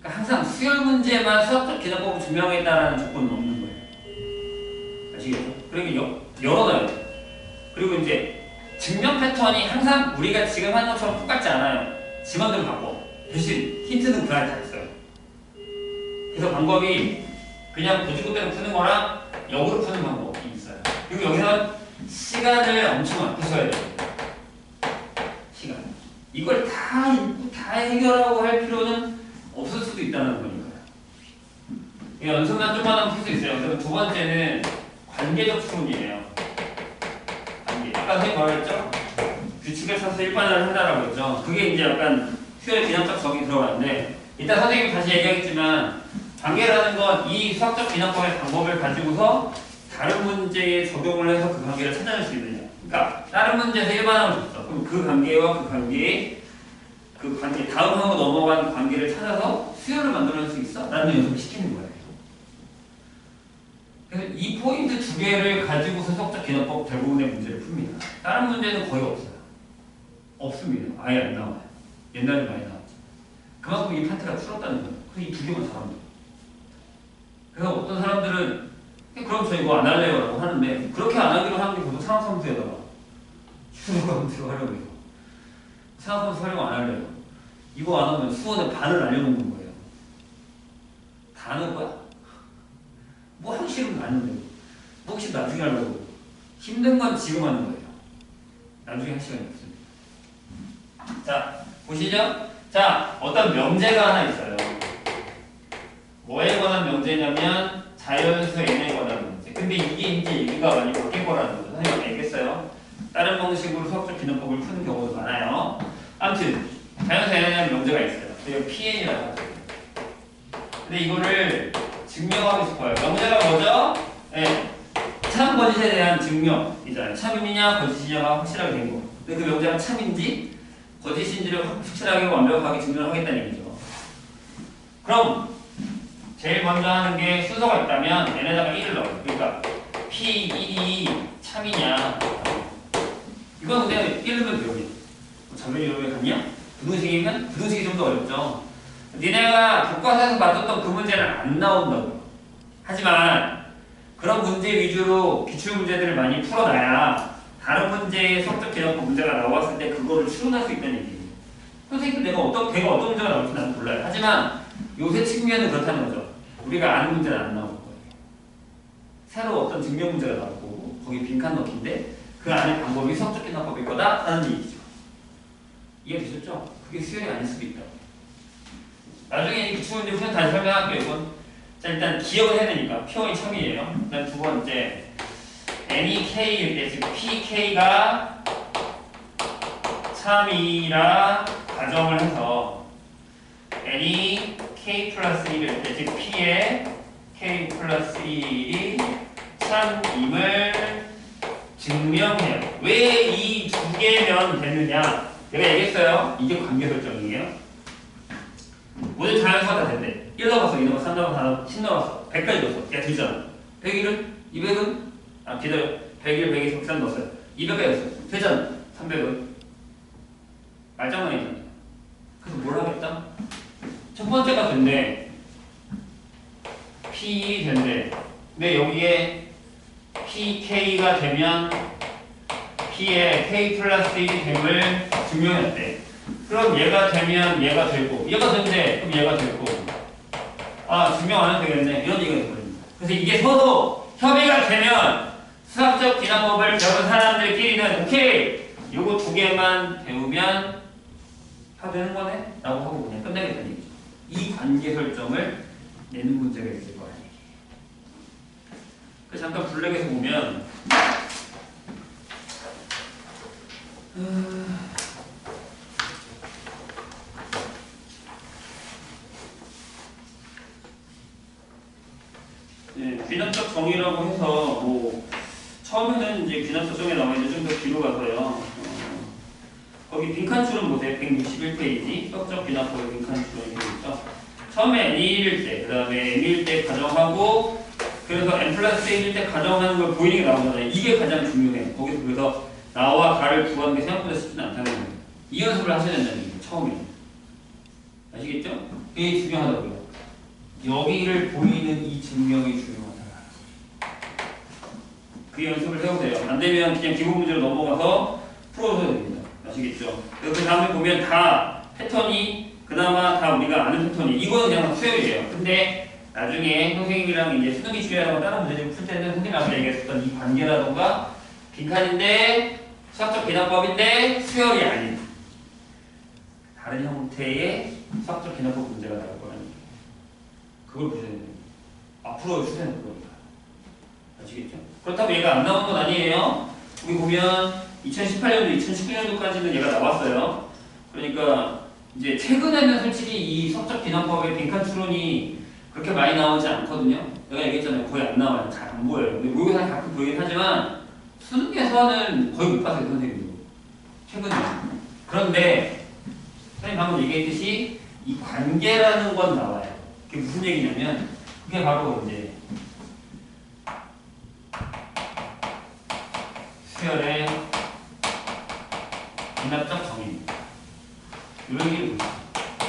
그러니까 항상 수열 문제만 수학적 기납법으로 증명했다라는 조건은 없는 거예요. 아시겠죠? 그러니까 열어놔야 돼요. 그리고 이제 증명 패턴이 항상 우리가 지금 하는 것처럼 똑같지 않아요. 지 맘대로 바꿔. 대신 힌트는 그 안에 다 있어요. 그래서 방법이 그냥 고지고대로 푸는 거랑 역으로 푸는 방법이 있어요. 그리고 여기서 시간을 엄청 아끼셔야 돼요. 시간. 이걸 다 읽고 다 해결하고 할 필요는 없을 수도 있다는 거니까요. 연습만 좀만 하면 풀 수 있어요. 그리고 두 번째는 관계적 추론이에요. 관계. 아까 선생님 뭐라 했죠? 규칙을 써서 일반화를 한다라고 했죠. 그게 이제 약간 수열의 기납적 적이 들어가는데 이따 선생님이 다시 얘기하겠지만 관계라는 건 이 수학적 기납법의 방법을 가지고서 다른 문제에 적용을 해서 그 관계를 찾아낼 수 있느냐. 그러니까 다른 문제에서 일반화를 줬어. 그럼 그 관계와 그 관계의 그 관계, 다음하고 넘어간 관계를 찾아서 수열을 만들어낼 수 있어? 라는 연습을 시키는 거예요. 그래서 이 포인트 두 개를 가지고서 석적 기능법 대부분의 문제를 풉니다. 다른 문제는 거의 없어요. 없습니다. 아예 안 나와요. 옛날에 많이 나왔죠. 그만큼 이 파트가 풀었다는 거예요. 그래서 이 두 개만 잘합니다. 그래서 어떤 사람들은 그럼 저 이거 안 할래요 라고 하는데 그렇게 안 하기로 하는 게 보통 상학함수에다가 수학함수 하려고 해요. 상학함수 활용 안 할래요. 이거 안 하면 수원에 반을 날려놓는 거예요. 다 하는 거야? 뭐 하기 싫으면 안 하는데 뭐 혹시 나중에 하려고 힘든 건 지금 하는 거예요. 나중에 할 시간이 없습니다. 자 보시죠. 자 어떤 명제가 하나 있어요. 뭐에 관한 명제냐면 자연수 n에 관한 문제. 근데 이게 이제 얘기가 많이 바뀐 거라는 거죠. 선생님 알겠어요? 다른 방식으로 수학적 기능법을 푸는 경우도 많아요. 아무튼 자연수 n에 대한 명제가 있어요. 이거 PN이라고 하죠. 근데 이거를 증명하고 싶어요. 명제가 뭐죠? 네. 참 거짓에 대한 증명이잖아요. 참이냐 거짓이냐가 확실하게 된 거. 근데 그 명제가 참인지 거짓인지를 확실하게 완벽하게 증명하겠다는 얘기죠. 그럼 제일 먼저 하는 게 순서가 있다면 n에다가 1을 넣어요. 그러니까 P1이 참이냐. 이건 근데 1을 넣으면 돼요. 자면이 여기 갔냐? 부등식이면 부등식이 좀 더 어렵죠. 니네가 교과서에서 맞았던 그 문제는 안 나온다고요. 하지만 그런 문제 위주로 기출문제들을 많이 풀어놔야 다른 문제의 수학적 기능법 문제가 나왔을 때 그거를 추론할 수 있다는 얘기예요. 선생님 걔가 어떤 문제가 나올지 나는 몰라요. 하지만 요새 측면은 그렇다는 거죠. 우리가 아는 문제는 안 나올 거예요. 새로 어떤 증명 문제가 나올 거고 거기 빈칸 넣기인데 그 안에 방법이 수학적 기능법일 거다라는 얘기죠. 이해되셨죠? 그게 수열이 아닐 수도 있다. 나중에 이 기출문제 후에 다시 설명할게요. 이건 자 일단 기억을 해야 되니까 P1이 참이에요. 그다음 두 번째 n이 k일 때 즉 pk가 참이라 가정을 해서 n이 k 플러스 1일 때 즉 p의 k 플러스 1이 참임을 증명해요. 왜 이 두 개면 되느냐? 내가 얘기했어요. 이게 관계 설정이에요. 모든 자연수가 다 된대. 1 넣어봤어, 2 넣어봤어, 3 넣어봤어, 4 넣어봤어, 10 넣어봤어, 100까지 넣었어. 야, 되잖아. 101은? 200은? 아, 기다려. 101, 102, 103 넣었어요. 200까지 넣었어. 되잖아. 300은? 말장난이잖아. 그래서 뭘 하겠다? 첫 번째가 된대. P 된대. 근데 여기에 PK가 되면 P의 K 플러스 1이 됨을 증명했대. 그럼 얘가 되면 얘가 되고 얘가 된대. 그럼 얘가 되고 아 증명 안 해도 되겠네. 이런 얘기가 되거든요. 그래서 이게 서로 협의가 되면 수학적 기능법을 배운 사람들끼리는 오케이 요거 두 개만 배우면 다 되는 거네? 라고 하고 그냥 끝내겠다는 얘기죠. 이 관계 설정을 내는 문제가 있을 거라는 얘기예요. 그래서 잠깐 블랙에서 보면 네, 귀납적 정의라고 해서 뭐 처음에는 이제 귀납적 정의 나와 있는데 좀 더 뒤로 가서요. 거기 빈칸줄은 보세요. 161페이지 수학적 귀납법의 빈칸줄은 이렇게 있죠. 처음에 n일 때, 그 다음에 n일 때 가정하고 그래서 n 플러스 1일 때 가정하는 걸 보이는 게 나오잖아요. 이게 가장 중요해요. 거기서 그래서 나와 가를 구하는 게 생각보다 쉽지는 않다는 거예요. 이 연습을 하셔야 된다는 얘기예요. 처음에. 아시겠죠? 이게 중요하다고요. 여기를 보이는 이 증명이 중요하다. 그 연습을 해오세요. 안 되면 그냥 기본 문제로 넘어가서 풀어줘야 됩니다. 아시겠죠? 그 다음에 보면 다 패턴이 그나마 다 우리가 아는 패턴이 이거는 그냥 수열이에요. 근데 나중에 선생님이랑 이제 수능이 중요하다고 다른 문제를 풀 때는 선생님이 아까 얘기했었던 이 관계라던가 빈칸인데 수학적 계산법인데 수열이 아닌 다른 형태의 수학적 계산법 문제가 나올 거라는 얘기예요. 그걸 보셔야 됩니다. 앞으로 추세는 그거니까. 아시겠죠? 그렇다고 얘가 안 나온 건 아니에요. 여기 보면 2018년도, 2019년도까지는 얘가 나왔어요. 그러니까 이제 최근에는 솔직히 이 수학적 계산법의 빈칸 추론이 그렇게 많이 나오지 않거든요. 내가 얘기했잖아요. 거의 안 나와요. 잘 안 보여요. 근데 모의고사 가끔 보이긴 하지만 수능에서는 거의 못 봤어요, 선생님도. 최근에. 그런데 선생님 방금 얘기했듯이 이 관계라는 건 나와요. 그게 무슨 얘기냐면 그게 바로 이제 수열의 기납적 정의입니다. 이런 얘기를 보시죠.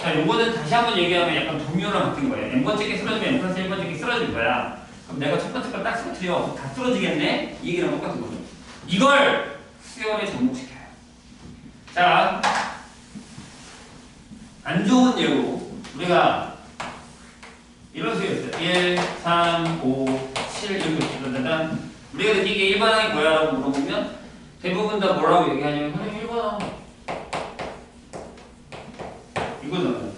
자, 요거는 다시 한번 얘기하면 약간 동요랑 같은 거예요. n번째 게 쓰러지면 n 플러스 1번째 게 쓰러질 거야. 그럼 내가 첫 번째 걸 딱 쓰러뜨려. 다 쓰러지겠네? 이 얘기랑 똑같은 거죠. 이걸 수열에 접목시켜요. 자, 안 좋은 예로 우리가 이런 수였어요. 1, 3, 5, 7 이렇게 있었다가 우리가 느끼기에 일반항이 뭐야? 라고 물어보면 대부분 다 뭐라고 얘기하냐면 그냥 일반항 이거잖아요.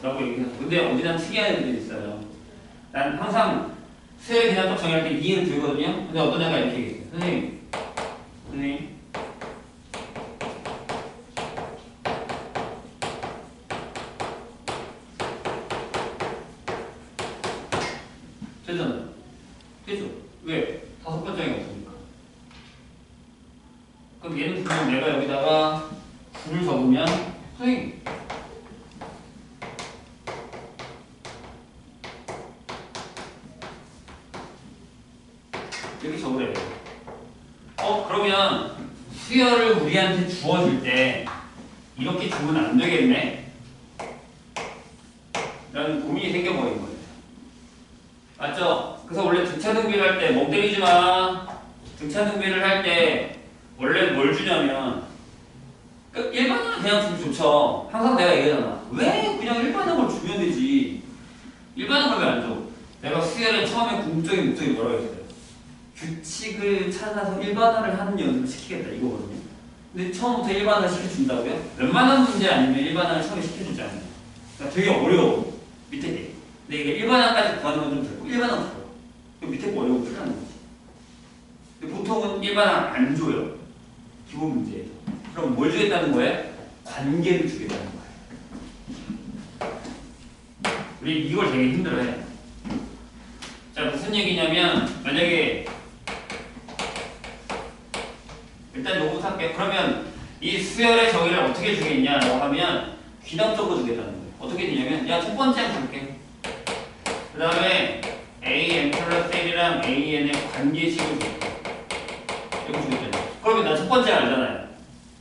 라고 얘기해요. 근데 어디나 특이한 애들이 있어요. 난 항상 수열의 기납적 정의할 때 이해는 들거든요. 근데 어떤 애가 이렇게 얘기해요. 선생님 되잖아요. 되죠? 왜? 다섯 번째가 없으니까. 그럼 얘는 분명 내가 여기다가 9를 적으면 선생님 이렇게 적으래요. 그러면 수열을 우리한테 주어질 때 이렇게 주면 안 되겠네? 라는 고민이 생겨버린 거예요. 맞죠? 그래서 원래 등차 등비를 할 때 멍 때리지 마. 등차 등비를 할 때 원래 뭘 주냐면 일반항을 그냥 주면 좋죠. 항상 내가 얘기하잖아. 왜 그냥 일반항을 주면 되지? 일반항을 왜 안 줘? 내가 수열에 처음에 궁극적인 목적이 뭐라고 했어요? 규칙을 찾아서 일반화를 하는 연습을 시키겠다 이거거든요. 근데 처음부터 일반화 시켜준다고요? 웬만한 문제 아니면 일반화를 처음에 시켜주지 않아요. 그러니까 되게 어려워. 밑에 게. 근데 이게 일반화까지 구하는 건 좀 되고 일반화 풀어. 밑에 거 어려워 풀라는 거지. 근데 보통은 일반화 안 줘요. 기본 문제에서. 그럼 뭘 주겠다는 거예요? 관계를 주겠다는 거예요. 우리 이걸 되게 힘들어해. 자, 무슨 얘기냐면 만약에 일단 요거부터 할게요. 그러면 이 수열의 정의를 어떻게 주겠냐라고 하면 귀납적으로 주겠다는 거예요. 어떻게 되냐면 야, 첫 번째 한번 볼게. 그 다음에 an 플러스 1이랑 an의 관계식을 주겠다. 이렇게 주겠다는 거예요. 그러면 나 첫 번째 알잖아요.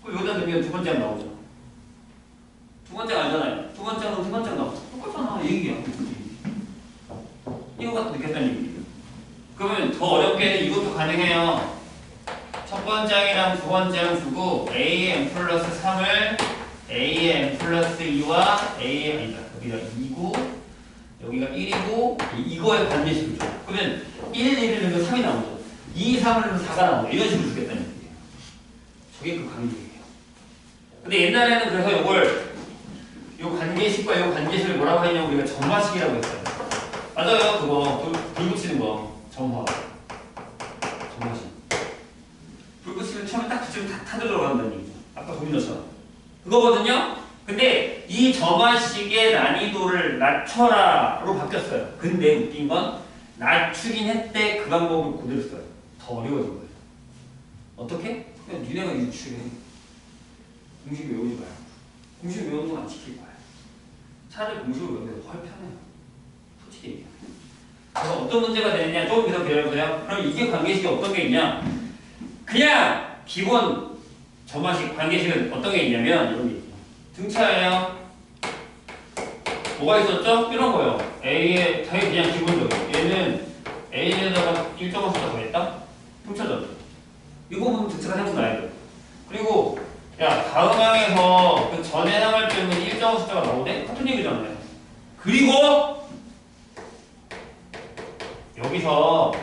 그럼 여기다 넣으면 두 번째 나오죠. 두 번째 알잖아요. 두 번째 하면 세 번째 나오죠. 똑같잖아. 이 얘기야. 이거 같은 느꼈다는 얘기예요. 그러면 더 어렵게는 이것도 가능해요. 첫 번째 항이랑 두 번째 항 주고 an 플러스 3을 an 플러스 2와 a 아니다. 여기가 2고 여기가 1이고 이거의 관계식을 줘. 그러면 1, 1을 넣으면 3이 나오죠. 2, 3을 넣으면 4가 나오죠. 이런 식으로 주겠다는 얘기예요. 저게 그 관계예요. 근데 옛날에는 그래서 이걸 요 관계식과 요 관계식을 뭐라고 했냐면 우리가 점화식이라고 했어요. 맞아요. 그거 불 붙이는 거 점화. 점화식. 불 붙이면 처음에 딱 붙이면 다 타져 들어간다는 얘기죠. 아까 고민했잖아. 그거거든요. 근데 이 점화식의 난이도를 낮춰라로 바뀌었어요. 근데 웃긴 건 낮추긴 했대 그 방법을 그대로 써요. 더 어려워진 거예요. 어떻게? 그냥 니네가 유추해. 공식 외우지 마요. 공식 외우는 거 안 지킬 거야. 차라리 공식을 외우는 게 훨 편해요. 솔직히 얘기하면. 그래서 어떤 문제가 되느냐 조금 더 기다려보세요. 그럼 이게 관계식이 어떤 게 있냐? 그냥 기본 점화식 관계식은 어떤 게 있냐면 이런 게 있어요. 등차예요. 뭐가 있었죠? 이런 거요. A에 되게 그냥 기본적이에요. 얘는 A에다가 1.5숫자 더했다? 훔쳐졌죠. 이 부분 등차가 생각나야 돼요. 그리고 야 다음 항에서 그 전에 항을 빼면 1.5숫자가 나오네? 같은 얘기잖아요. 그리고 여기서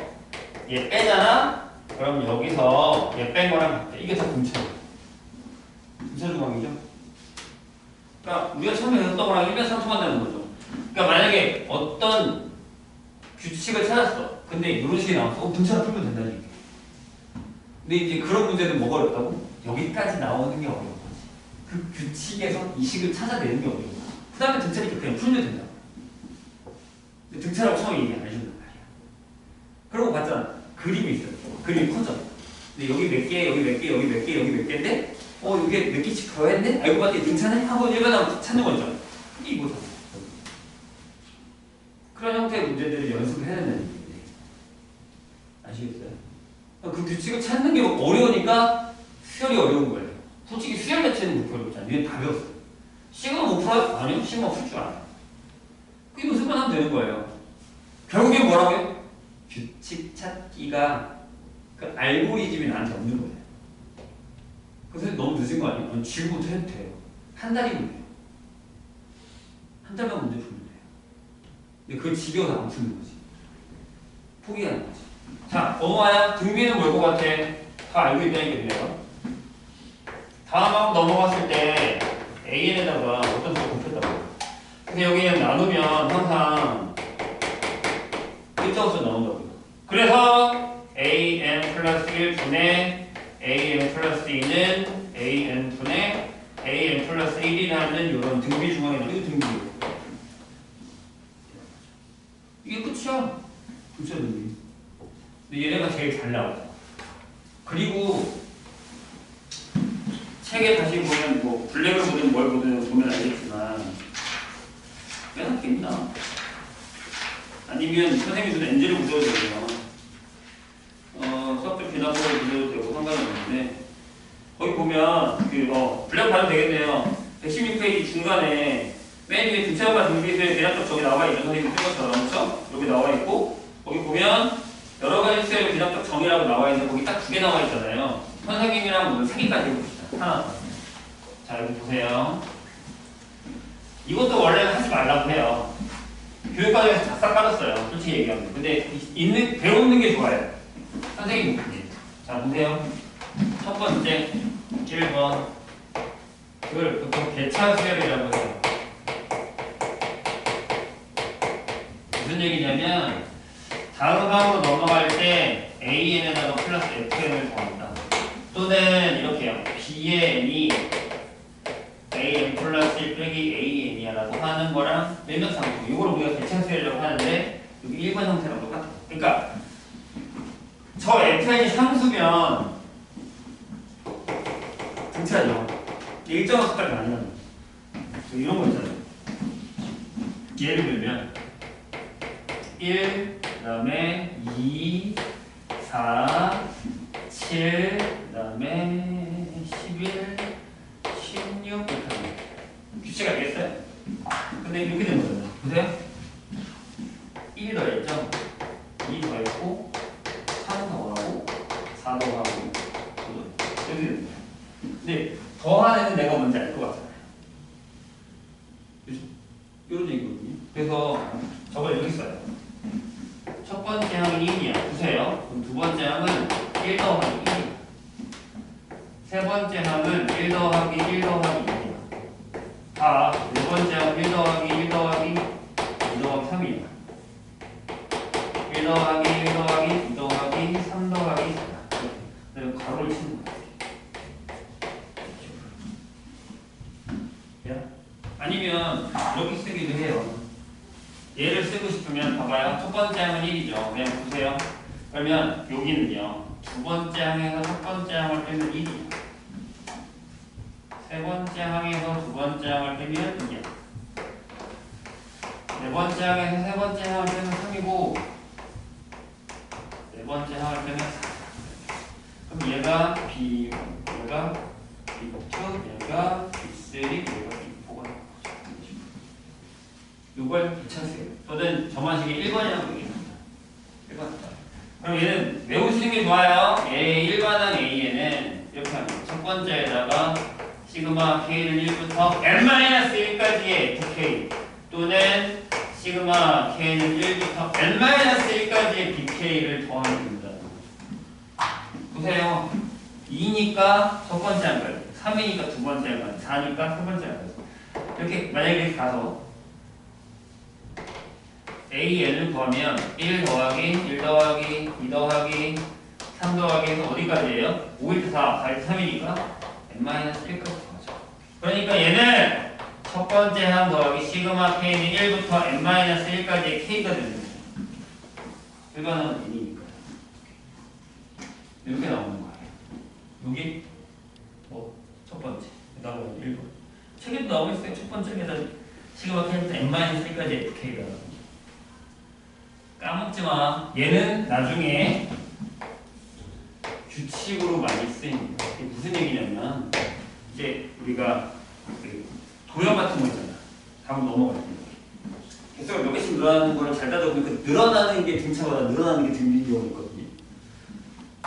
얘 빼잖아? 그럼 여기서 얘 뺀 거랑 같아. 이게 다 등차예요. 등차 조각이죠. 그러니까 우리가 처음에 배웠던 거랑 일맥상통한다는 거죠. 그러니까 만약에 어떤 규칙을 찾았어. 근데 이런 식이 나왔어. 등차를 풀면 된다는 얘기야. 근데 이제 그런 문제는 뭐가 어렵다고? 여기까지 나오는 게 어려운 거지. 그 규칙에서 이 식을 찾아내는 게 어려운 거지. 그 다음에 등차니까 그냥 풀면 된다고. 근데 등차라고 처음에 얘기 안 해준단 말이야. 그러고 봤잖아. 그림이 있어요. 그림이 커져. 근데 여기 몇 개, 여기 몇 개, 여기 몇 개, 여기 몇 개인데 이게 몇 개씩 더했네? 알고 봤더니 등차네? 하고 일반항 찾는 거죠. 이거다. 그런 형태의 문제들을 연습을 해야 된다는 얘기인데. 아시겠어요? 그 규칙을 찾는 게 어려우니까 수열이 어려운 거예요. 솔직히 수열 자체는 못 어렵잖아요. 얘는 다 배웠어요. 시그마 못 풀어요? 아니요. 시그마 풀 줄 알아요. 그게 연습만 하면 되는 거예요. 결국엔 뭐라고요? 규칙 찾기가 그 알고리즘이 나한테 없는 거예요. 그래서 너무 늦은 거 아니에요? 지금부터 해도 돼요. 한 달이면 돼요. 한 달만 문제 풀면 돼요. 근데 그걸 지겨워서 안 푸는 거지. 포기하는 거지. 자, 넘어와야 등비는 뭘 것 같아? 다 알고 있다는 얘기네요. 다음하고 넘어갔을 때 AN에다가 어떤 수를 곱했다고. 근데 여기는 나누면 항상 1점수 나온다고요. 그래서 AN 플러스 1분의 AN 플러스 2는 AN 분의 AN 플러스 1이라는 이런 등비 중앙에 나오는 이 등비. 이게 끝이야. 그쵸, 등비. 근데 얘네가 제일 잘 나와요. 그리고 책에 다시 보면 뭐 블랙을 보든 뭘 보든 보면 알겠지만 꽤나 깁니다. 아니면 선생님이 준 엔젤을 붙여도 되고요. 수학적 비난법을 붙여도 되고 상관은 없는데 거기 보면 블랙 봐도 되겠네요. 116페이지 중간에 맨 위에 등차과 등비수의 대략적 적이 나와 있는 선생님이 쓴 것처럼 그렇죠? 여기 나와 있고 거기 보면 여러 가지 수의 대략적 정의라고 나와 있는데 거기 딱 2개 나와 있잖아요. 선생님이랑 오늘 3개까지 해봅시다. 하나. 자, 여기 보세요. 이것도 원래는 하지 말라고 해요. 교육과정에서 작사 깔았어요. 솔직히 얘기하면. 근데 배우는 게 좋아요. 선생님 목표님. 자, 보세요. 첫 번째, 1번. 그걸 보통 개차 수열이라고 해요. 무슨 얘기냐면, 다음 항으로 넘어갈 때 AN에다가 플러스 FN을 더한다. 또는 이렇게요. B의 N이 AN 플러스 1 빼기 AN이야 라고 하는 거랑 일맥상통. 이걸 우리가 개차수열이라고 하는데 여기 일반 형태랑 똑같아요. 그러니까 저 FN이 상수면 등차죠. 일정한 숫자가 아니면 이런 거 있잖아요. 예를 들면 1, 그 다음에 2, 4, 7, 그 다음에 11, 16 이렇게 하면 규칙 알겠어요? 근데 이렇게 된 거잖아요. 보세요. 1 더했죠? 2 더했고 3 더하고 4 더하고 5 더하고 이렇게 됩니다. 근데 더한 애는 내가 뭔지 알 것 같잖아요. 그죠? 이런 얘기거든요. 그래서 저걸 여기 써요. 첫 번째 항이 1이야. 보세요. 그럼 두 번째 항은 1 더하기 1이야. 세 번째 항은 1 더하기 1 더하기 2이야. 네 번째 항은 1 더하기 1 더하기 2 더하기 3이야. 1 더하기 1 더하기 2 더하기 3 더하기 4야. 그래서 가로를 치는 거야. 아니면 이렇게 쓰기도 해요. 얘를 쓰고 싶으면 봐봐요. 첫 번째 항은 1이죠. 그냥 보세요. 그러면 여기는요. 두 번째 항에서 첫 번째 항을 빼면 1이야. 세 번째 항에서 두 번째 항을 빼면 2야. 네 번째 항에서 세 번째 항을 빼면 3이고 네 번째 항을 빼면 4. 그럼 얘가 B1, 얘가 B2, 얘가 B3, 얘가 B4가 이걸 괜찮으세요. 또는 저만식의 1번이라고 얘기합니다. 1번. 그럼 얘는 외우시는 게 좋아요. 얘 일반항 A에는 이렇게 합니다. 첫 번째에다가 시그마 K는 1부터 N-1까지의 FK 또는 시그마 K는 1부터 N-1까지의 BK를 더하면 됩니다. 보세요. 2니까 첫 번째 한 걸, 3이니까 두 번째 한 걸, 4니까 세 번째 한 걸. 이렇게 만약에 이렇게 가서 AN을 구하면 1 더하기 1 더하기 2 더하기 3 더하기 해서 어디까지예요? 5일 4, 4일 3이니까 N-1까지 더하죠. 그러니까 얘는 첫 번째 항 더하기 시그마 K는 1부터 N-1까지의 K가 되는 거죠. 일반항은 N이니까. 이렇게 나오는 거예요. 여기 첫 번째. 나오면 1번. 책에도 나오고 있어요. 첫 번째에다 시그마 K부터 n-3까지 FK가. 까먹지 마. 얘는 나중에 규칙으로 많이 쓰입니다. 이게 무슨 얘기냐면 이제 우리가 도형 같은 거 있잖아. 답을 넘어갈 때. 개수가 몇 개씩 늘어나는 걸 잘 따져보면 그 늘어나는 게 등차보다 늘어나는 게 등비인 경우가 있거든요.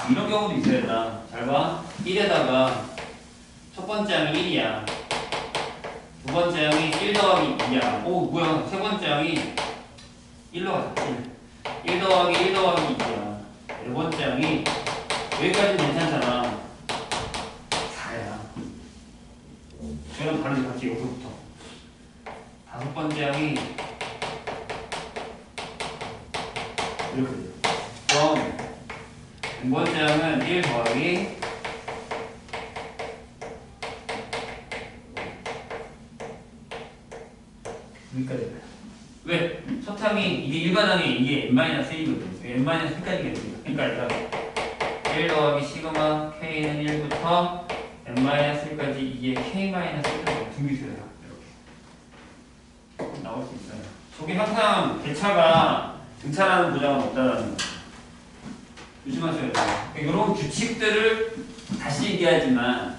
이런 경우도 있어야 된다. 잘 봐. 1에다가 첫 번째 항이 1이야. 두 번째 항이 1 더하기 2야. 오, 뭐야. 세 번째 항이 1로 가자. 1 더하기 1 더하기 2야. 네 번째 항이 여기까지는 괜찮잖아. 4야. 저는 바로 같이 여기서부터. 다섯 번째 항이 이렇게 돼요. 그럼 두 번째 항은 1 더하기 여기까지 가요. 왜? 첫 항이 이게 일반 항이 이게 n-1이거든요. n-1까지 됩니다. 그러니까 1 더하기 시그마 k는 1부터 n-1까지 이게 k-1까지 등비수야. 이렇게 나올 수 있어요. 저게 항상 대차가 등차라는 보장은 없다는 거. 조심하셔야 돼요. 이런 규칙들을 다시 얘기하지만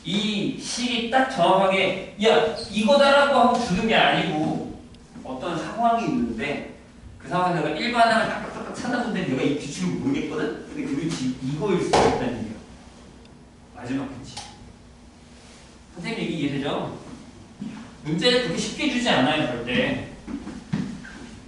이 식이 딱 정확하게 야 이거다라고 하고 주는 게 아니고 어떤 상황이 있는데 그 상황에서 내가 일반항을 딱딱딱 찾았는데 내가 이 규칙을 모르겠거든? 근데 그 규칙이 이거일 수 있다는 얘기야. 마지막 규칙. 선생님 얘기 이해되죠? 문제를 그렇게 쉽게 주지 않아요 절대.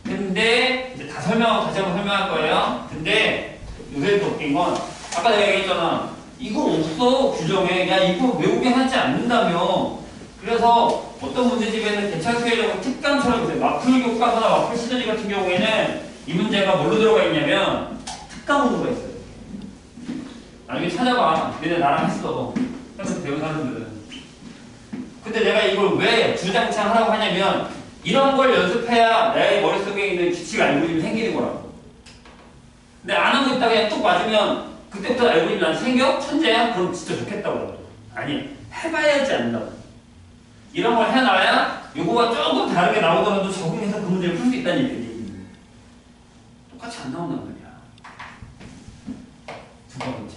근데 이제 다 설명하고 다시 한번 설명할 거예요. 근데 요새 더 웃긴 건 아까 내가 얘기했잖아. 이거 없어 규정에. 야 이거 외우게 하지 않는다며. 그래서 어떤 문제집에는 대차수열하고 특강처럼 있어요. 마플 교과서나 마플 시전지 같은 경우에는 이 문제가 뭘로 들어가 있냐면 특강으로가 있어요. 나중에 찾아봐. 얘네 나랑 했어. 그래서 배운 사람들은. 근데 내가 이걸 왜 주장창 하라고 하냐면 이런 걸 연습해야 내 머릿속에 있는 규칙 알고리즘이 생기는 거라고. 근데 안 하고 있다가 그냥 뚝 맞으면 그때부터 알고리즘 난 생겨? 천재야? 그럼 진짜 좋겠다고. 아니, 해봐야지 안다고. 이런 걸 해놔야 요거가 조금 다르게 나오더라도 적응해서 그 문제를 풀 수 있다는 얘기지. 똑같이 안 나온단 말이야. 두 번째.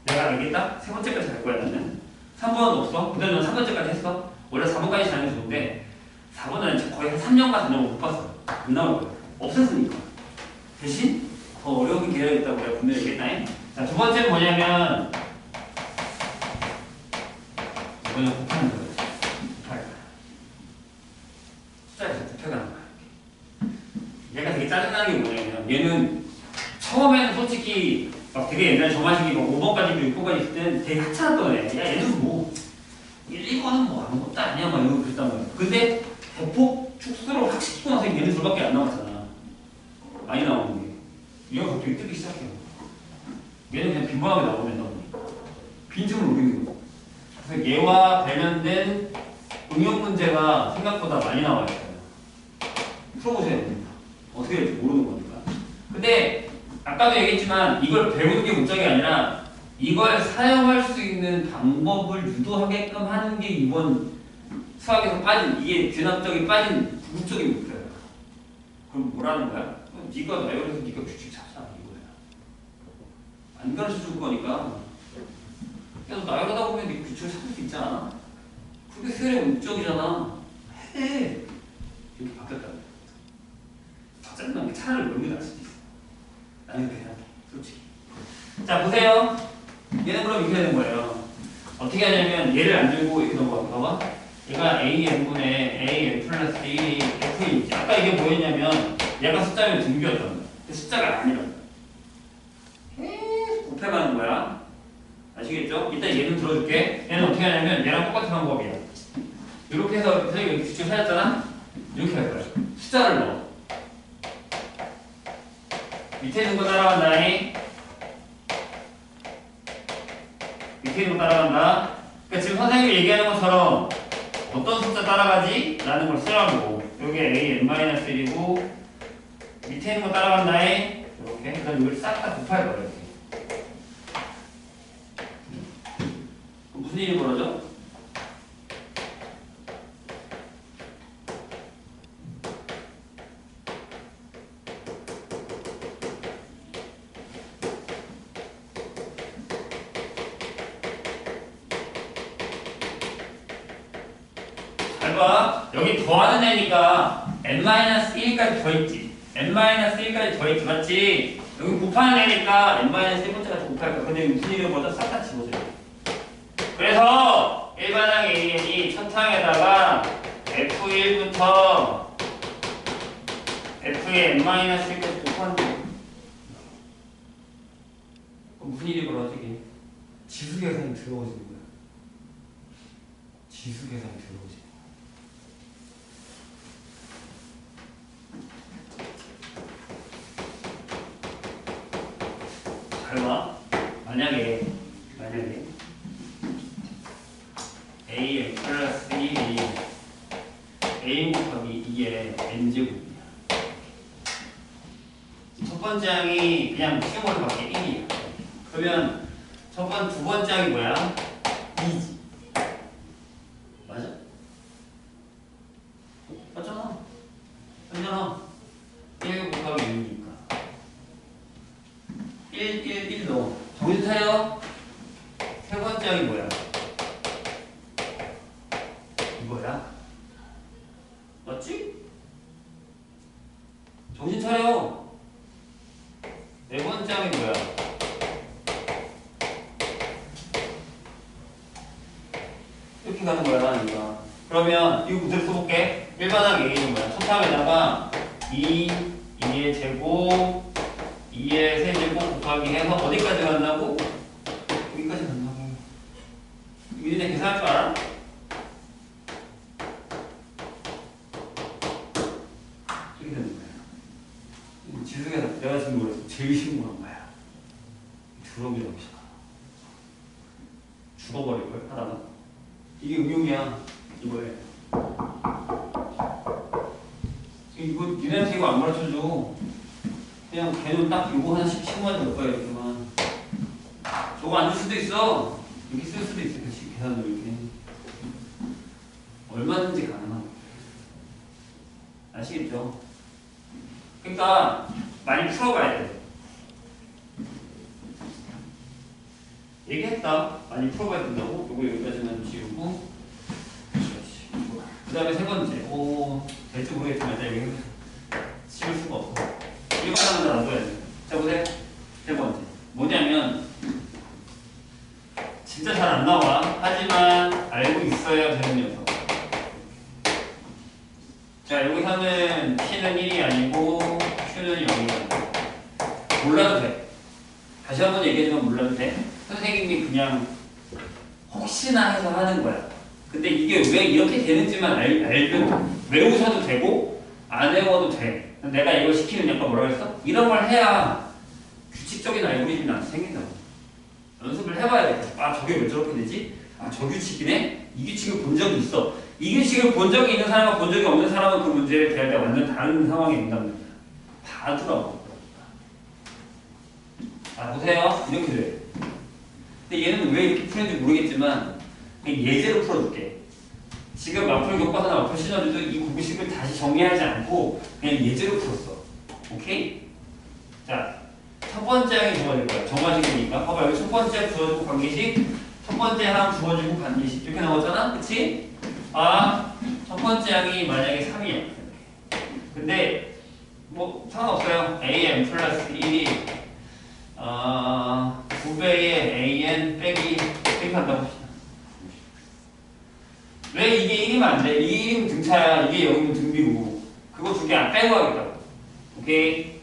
내가 알겠다? 세 번째까지 갈 거야 나는. 3번은 없어. 근데 넌 3번째까지 했어. 원래 4번까지 잘해서 좋은데 4번은 거의 한 3년간 다녀고 못 봤어. 안 나올 거야. 없었으니까. 대신 더 어려우게 기다리겠다고 내가 분명히 얘기했다잉. 자, 두 번째는 뭐냐면 이거는 곱하는 거야. 곱할 거야. 숫자에서 곱해가는 거야. 얘가 되게 짜증나는 게 뭐냐면 얘는 처음에는 솔직히 막 되게 옛날에 저마식이 막 5번까지 6번까지 있을 때는 되게 하찮았던 애. 야 얘는 뭐 1번은 뭐 아무것도 아니야 막 이러고 그랬단 말이야. 근데 대폭 축소를 확 시키고 나서 얘는 둘밖에 안 남았잖아. 많이 나오는 게. 얘가 갑자기 뜨기 시작해요. 얘는 그냥 빈번하게 나오면서 빈틈을 노리는 거죠. 그래서 얘와 관련된 응용 문제가 생각보다 많이 나와 있어요. 풀어보세요. 어떻게 될지 모르는 거니까. 근데 아까도 얘기했지만 이걸 배우는 게 목적이 아니라 이걸 사용할 수 있는 방법을 유도하게끔 하는 게 이번 수학에서 빠진 이게 귀납적이 빠진 궁극적인 목표예요. 그럼 뭐라는 거야? 네가 나열해서 네가 규칙 찾아 이거야. 안 가르쳐 줄 거니까. 그래서 나열하다 보면 네 규칙을 찾을 수 있잖아. 그게 수열의 목적이잖아. 해. 이렇게 바뀌었다는 거야. 더 짜증난 게 차라리 그런 게 나을 수도 있어. 나는 그렇게 생각해. 솔직히. 자 보세요. 얘는 그럼 이렇게 되는 거예요. 어떻게 하냐면 얘를 안 들고 이렇게 넘어가. 얘가 AN분의 AN 플러스 1이 F인지. 아까 이게 뭐였냐면 얘가 숫자면 등비였던 거야. 근데 숫자가 아니란 거야. 계속 곱해가는 거야. 아시겠죠? 이따 얘는 들어줄게. 얘는 어떻게 하냐면 얘랑 똑같은 방법이야. 이렇게 해서 선생님이 여기 규칙 찾았잖아? 이렇게 할 거야. 숫자를 넣어. 밑에 있는 거 따라간다니. 밑에 있는 거 따라간다. 그러니까 지금 선생님이 얘기하는 것처럼 어떤 숫자 따라가지? 라는 걸 쓰라고. 여기 AN-1이고 밑에 있는 거 따라간다에 이렇게. 그 다음 이걸 싹 다 곱할 거예요. 이렇게. 무슨 일이 벌어져? 잘 봐. 여기 더하는 애니까 n-1까지 더있지. n-1까지 더있지. 맞지? 여기 곱하는 애니까 n-1번째까지 곱할 거야. 근데 무슨 일이 벌어져? 싹 다 집어줘요. 그래서 일반항 AN이 첫 항에다가 F1부터 F의 n-1까지 곱하는데 무슨 일이 벌어지게? 지수 계산이 들어오지는 거야. 지수 계산이 들어오지. 잘 봐. 만약에 a 플러스 1이 a 곱하기 2의 n제곱이야. 첫 번째 항이 그냥 쉬운 걸로 밖에 1이야. 그러면 두 번째 항이 뭐야? 2지. 맞아? 맞잖아. 1 곱하기 2니까. 1 넣어. 정신 차려. 세 번째 항이 뭐야? 이거야. 맞지? 정신 차려. 네 번째 항이 뭐야? 이렇게 가는 거야, 이거. 그러면 이거 그대로 써볼게. 일반항 A는 뭐야? 첫 항에다가 2의 제곱, 2의 세제곱 곱하기 해서 어디까지 간다고? 여기까지 간다고. 이제 계산할 줄 알아? 이렇게 되는 거야. 지수계산 내가 지금 뭐랬어? 제일 쉬운 거란 말이야. 두러기 정신. 죽어버릴걸 하다가. 이게 응용이야. 이거에. 이거 니네한테 이거 안 가르쳐줘. 그냥 걔는 딱 이거 하나씩 친구한테 몇 거야 이렇게만. 저거 안 줄 수도 있어. 이렇게 쓸 수도 있어. 그치? 계산도 이렇게. 얼마든지 가능한. 아시겠죠? 그러니까 많이 풀어봐야 돼. 얘기했다. 많이 풀어봐야 된다고. 요거 여기까지만 지우고. 그 다음에 세 번째. 될지 모르겠지만 일단 여기 지울 수가 없어. 일반항은 놔둬야 돼. 자, 보세요. 세 번째. 뭐냐면 진짜 잘 안 나와. 하지만 알고 있어야 되는 녀석. 자, 여기서는 P는 1이 아니고 Q는 0이야. 몰라도 돼. 다시 한번 얘기하지만 몰라도 돼. 선생님이 그냥 혹시나 해서 하는 거야. 근데 이게 왜 이렇게 되는지만 알면 외우셔도 되고 안 외워도 돼. 내가 이걸 시키는 약간 뭐라 그랬어? 이런 걸 해야 규칙적인 알고리즘이 나한테 생긴다고. 연습을 해봐야 돼. 아, 저게 왜 저렇게 되지? 아, 저 규칙이네? 이 규칙을 본 적이 있어. 이 규칙을 본 적이 있는 사람과 본 적이 없는 사람은 그 문제를 대할 때 완전 다른 상황이 된단 말이야. 봐주라고. 아, 보세요. 이렇게 돼. 근데 얘는 왜 이렇게 푸는지 모르겠지만 그냥 예제로 풀어줄게. 지금 마플 교과서나 마플 시너지도 이 공식을 다시 정리하지 않고 그냥 예제로 풀었어. 오케이? 자, 첫 번째 항이 주어질 거야. 정화식이니까. 봐봐, 여기 첫 번째 주어지고 관계식, 첫 번째 항 주어지고 관계식 이렇게 나왔잖아, 그치? 아, 첫 번째 항이 만약에 3이야. 근데 뭐 상관없어요. an 플러스 1이 9배의 an 빼기 이렇게 한다고 합시다. 왜 이게 1이면 안 돼? 이게 1이면 등차야. 이게 0이면 등비고. 그거 두 개 안 빼고 하겠다고. 오케이?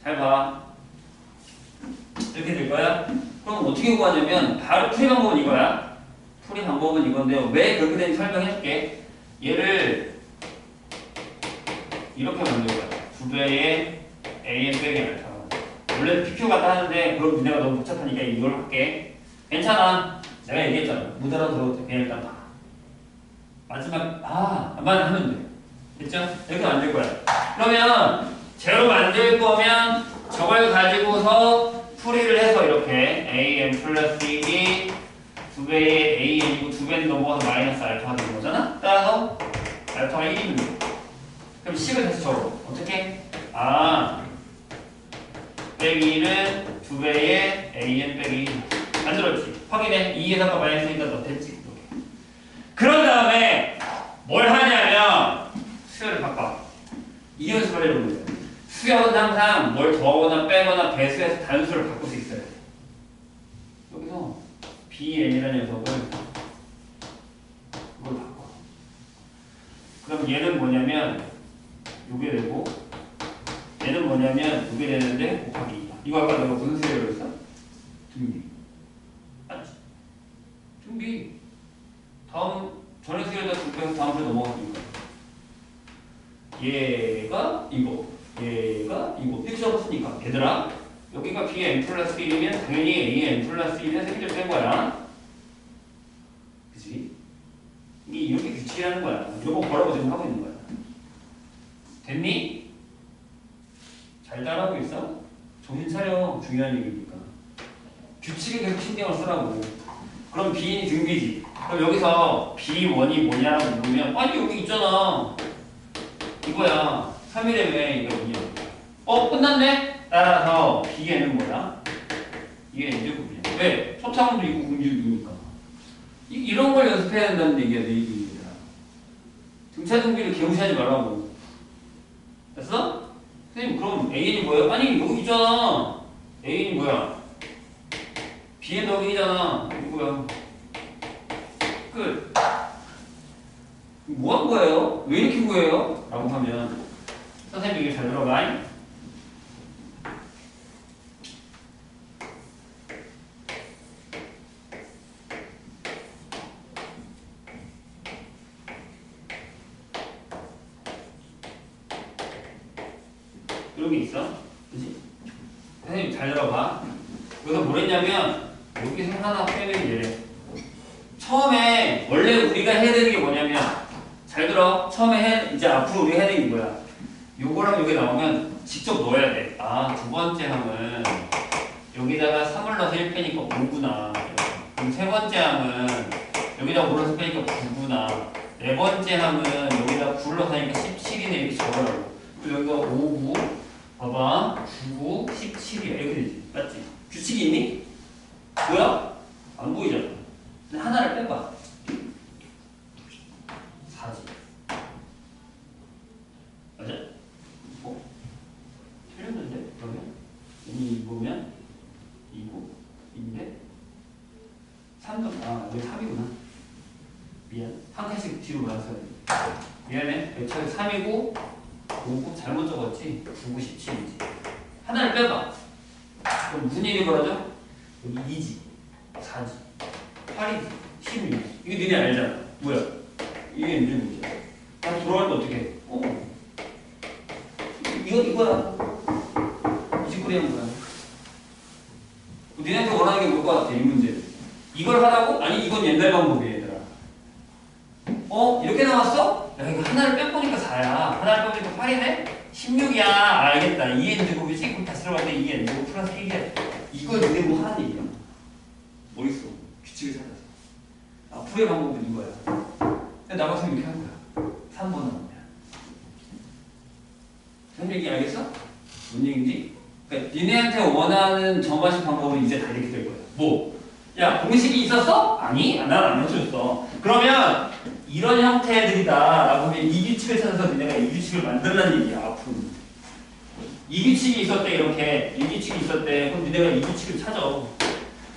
잘 봐. 이렇게 될 거야? 그럼 어떻게 구하냐면 바로 풀이 방법은 이거야. 풀이 방법은 이건데요. 왜 그렇게 되는지 설명해 줄게. 얘를 이렇게 만들 거야. 9배의 an 빼기 알파. 원래 PQ 같다 하는데 그럼 니네가 너무 복잡하니까 이걸 할게. 괜찮아. 내가 얘기했잖아. 못 알아들어도 돼. 그냥 일단 봐. 마지막 안만 하면 돼. 됐죠? 이렇게 만들 거야. 그러면 제로 만들 거면 저걸 가지고서 풀이를 해서 이렇게 an 플러스 1이 두 배의 AN이고 두 배는 넘어가서 마이너스 알파가 되는 거잖아? 따라서 알파가 1이면 돼. 그럼 식을 다시 적어. 어떻게? 빼기 1은 두 배의 AN 빼기 1. 만들었지? 확인해. 2에다가 마이너스니까 넣었지? 그런 다음에 뭘 하냐면 수열을 바꿔. 이 연습을 해보는 거예요. 수열은 항상 뭘 더하거나 빼거나 배수해서 단수를 바꿀 수 있어야 돼. 여기서 BN이라는 녀석을 이걸 바꿔. 그럼 얘는 뭐냐면 요게 되고 얘는 뭐냐면 요게 되는데 곱하기 2야. 이거 아까 내가 무슨 수열을 했어? 등비. 맞지? 등비. 다음 전에 수열에다 등비해서 다음 수열 넘어가는 거야. 얘가 이거, 얘가 이거 이렇게 적었으니까 얘들아 여기가 B의 n 플러스 1이면 당연히 A의 n 플러스 1의 세기를 뺀 거야. 그치? 이게 이렇게 규칙이라는 거야. 이거 뭐라고 지금 하고 있는 거야. 됐니? 잘 따라하고 있어? 정신 차려. 중요한 얘기니까. 규칙에 계속 신경을 쓰라고. 그럼 B인이 등비지. 그럼 여기서 B1이 뭐냐라고 물으면 아니 여기 있잖아. 이거야. 3일에 왜 이거 2야? 끝났네? 따라서 B에는 뭐야? 이게 N제곱이야. 왜? 초차원도 있고 공주이니까. 이런 걸 연습해야 된다는 얘기야, 내 얘기입니다. 등차등비를 개무시하지 말라고. 됐어? 선생님, 그럼 AN이 뭐야? 아니, 여기 있잖아. AN이 뭐야? B엔 더하기잖아. 이거야. 끝. 뭐 한 거예요? 왜 이렇게 구해요? 라고 하면 선생님 이게 잘 들어가. 이런 게 있어. 그치? 선생님 잘 들어봐. 여기서 뭘 했냐면 여기서 하나 빼면 이래. 처음에 원래 우리가 해야 되는 게 뭐냐면 잘 들어. 처음에 이제 앞으로 우리가 해야 되는 게 뭐야? 요거랑 요게 나오면 직접 넣어야 돼. 두 번째 항은 여기다가 3을 넣어서 1패니까 5구나. 그럼 세 번째 항은 여기다가 5를 넣어서 빼니까 9구나. 네 번째 항은 여기다가 9를 넣어서 하니까 17이네. 이렇게 적으라고. 그리고 여기가 5, 9, 봐봐. 9, 9, 17이야. 이렇게 되지. 맞지? 규칙이 있니? 뭐야? 안 보이잖아. 근데 하나를 빼봐. 4지. 맞아? 틀렸는데? 그러면? 이 보면 2고 2인데 3도 여기 3이구나. 미안. 한 칸씩 뒤로 가서 미안해. 처음에 3이고 5고 잘못 적었지? 9고 17이지. 하나를 빼봐. 그럼 무슨 얘기 벌어져? 여기 2지 4지 8이지 16이지. 이거 니네 알잖아. 뭐야? 이게 이제 문제야. 들어갈 때 어떻게 해? 이거야. 29리 한 거야. 니네한테 원하는 게 뭘 것 같아, 이 문제. 이걸 하라고? 아니, 이건 옛날 방법이야, 얘들아. 이렇게 나왔어? 야, 이거 하나를 빼보니까 4야. 하나를 빼보니까 8이네? 16이야. 알겠다. 2n 제곱이지? 그럼 다시 들어갈 때 2n 제곱 플러스 1이야. 이걸 니네 뭐 하는 얘기야? 뭐 있어? 규칙을 찾아서. 앞으로의 방법은 이거야. 나 같으면 이렇게 할 거야. 3번 나오면. 무슨 얘기 알겠어? 뭔 얘기인지? 그러니까 니네한테 원하는 정하신 방법은 이제 다 이렇게 될 거야. 뭐? 야, 공식이 있었어? 아니, 난 안 해줬어. 그러면 이런 형태들이다 라고 하면 이 규칙을 찾아서 니네가 이 규칙을 만들라는 얘기야, 앞으로. 이 규칙이 있었대, 이렇게. 이 규칙이 있었대. 그럼 니네가 이 규칙을 찾아.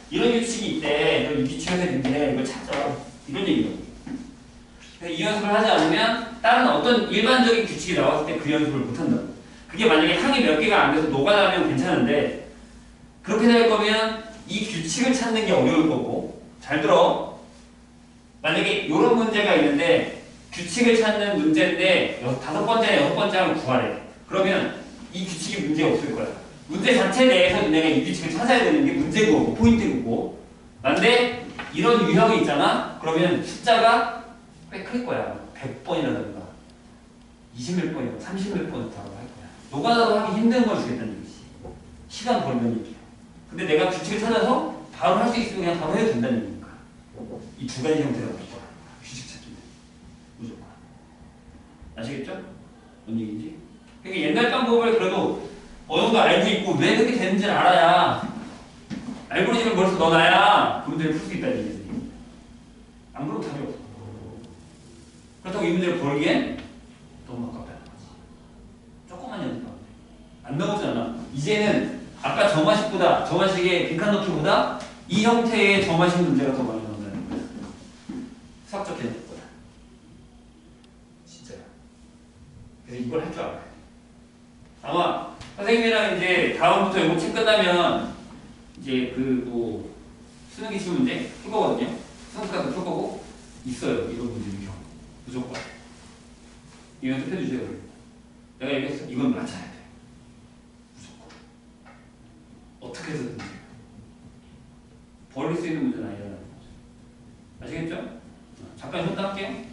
이런 규칙이 있대. 그럼 이 규칙에서 니네 이걸 찾아. 이런 얘기야. 이 연습을 하지 않으면 다른 어떤 일반적인 규칙이 나왔을 때 그 연습을 못한다고. 그게 만약에 항이 몇 개가 안 돼서 녹아나면 괜찮은데 그렇게 될 거면 이 규칙을 찾는 게 어려울 거고. 잘 들어. 만약에 이런 문제가 있는데 규칙을 찾는 문제인데 5번째나 6번째 항을 구하래. 그러면 이 규칙이 문제 없을 거야. 문제 자체 내에서 내가 이 규칙을 찾아야 되는 게 문제고 포인트고. 근데 이런 유형이 있잖아. 그러면 숫자가 꽤 클 거야. 100번이라든가 20몇 번이고 30몇 번을 더 할 거야. 노가다로 하기 힘든 걸 주겠다는 얘기지. 시간 벌면 얘기야. 근데 내가 규칙을 찾아서 바로 할 수 있으면 그냥 바로 해도 된다는 얘기니까. 이 두 가지 형태가 무조건 규칙 찾기는 무조건. 아시겠죠? 뭔 얘기인지? 그러니까 옛날 방법을 그래도 어느 정도 알고 있고 왜 그렇게 되는지를 알아야 알고리즘을 머릿속에 넣어놔야 그 문제를 풀 수 있다는 얘기지. 안 그러면 답이 없어. 그렇다고 이 문제를 벌기엔 너무 아깝다는 거지. 조금만 연습하면 돼. 안 넘어오잖아. 이제는 아까 정화식의 빈칸 넣기보다 이 형태의 정화식 문제가 더 많이 나온다는 거야. 수학적 개념보다. 진짜야. 그래서 이걸 할 줄 알아야 돼. 아마 선생님이랑 이제 다음부터 이거 책 끝나면 이제 그 뭐 수능 기출 문제 풀 거거든요. 수능 같은 풀 거고 있어요. 이런 문제는 경우 무조건. 이거 연습해 주세요. 내가 얘기했어. 이건 맞춰야 돼. 무조건. 어떻게 해서든지. 버릴 수 있는 문제는 아니라는 거죠. 아시겠죠? 잠깐 쉬었다 할게요.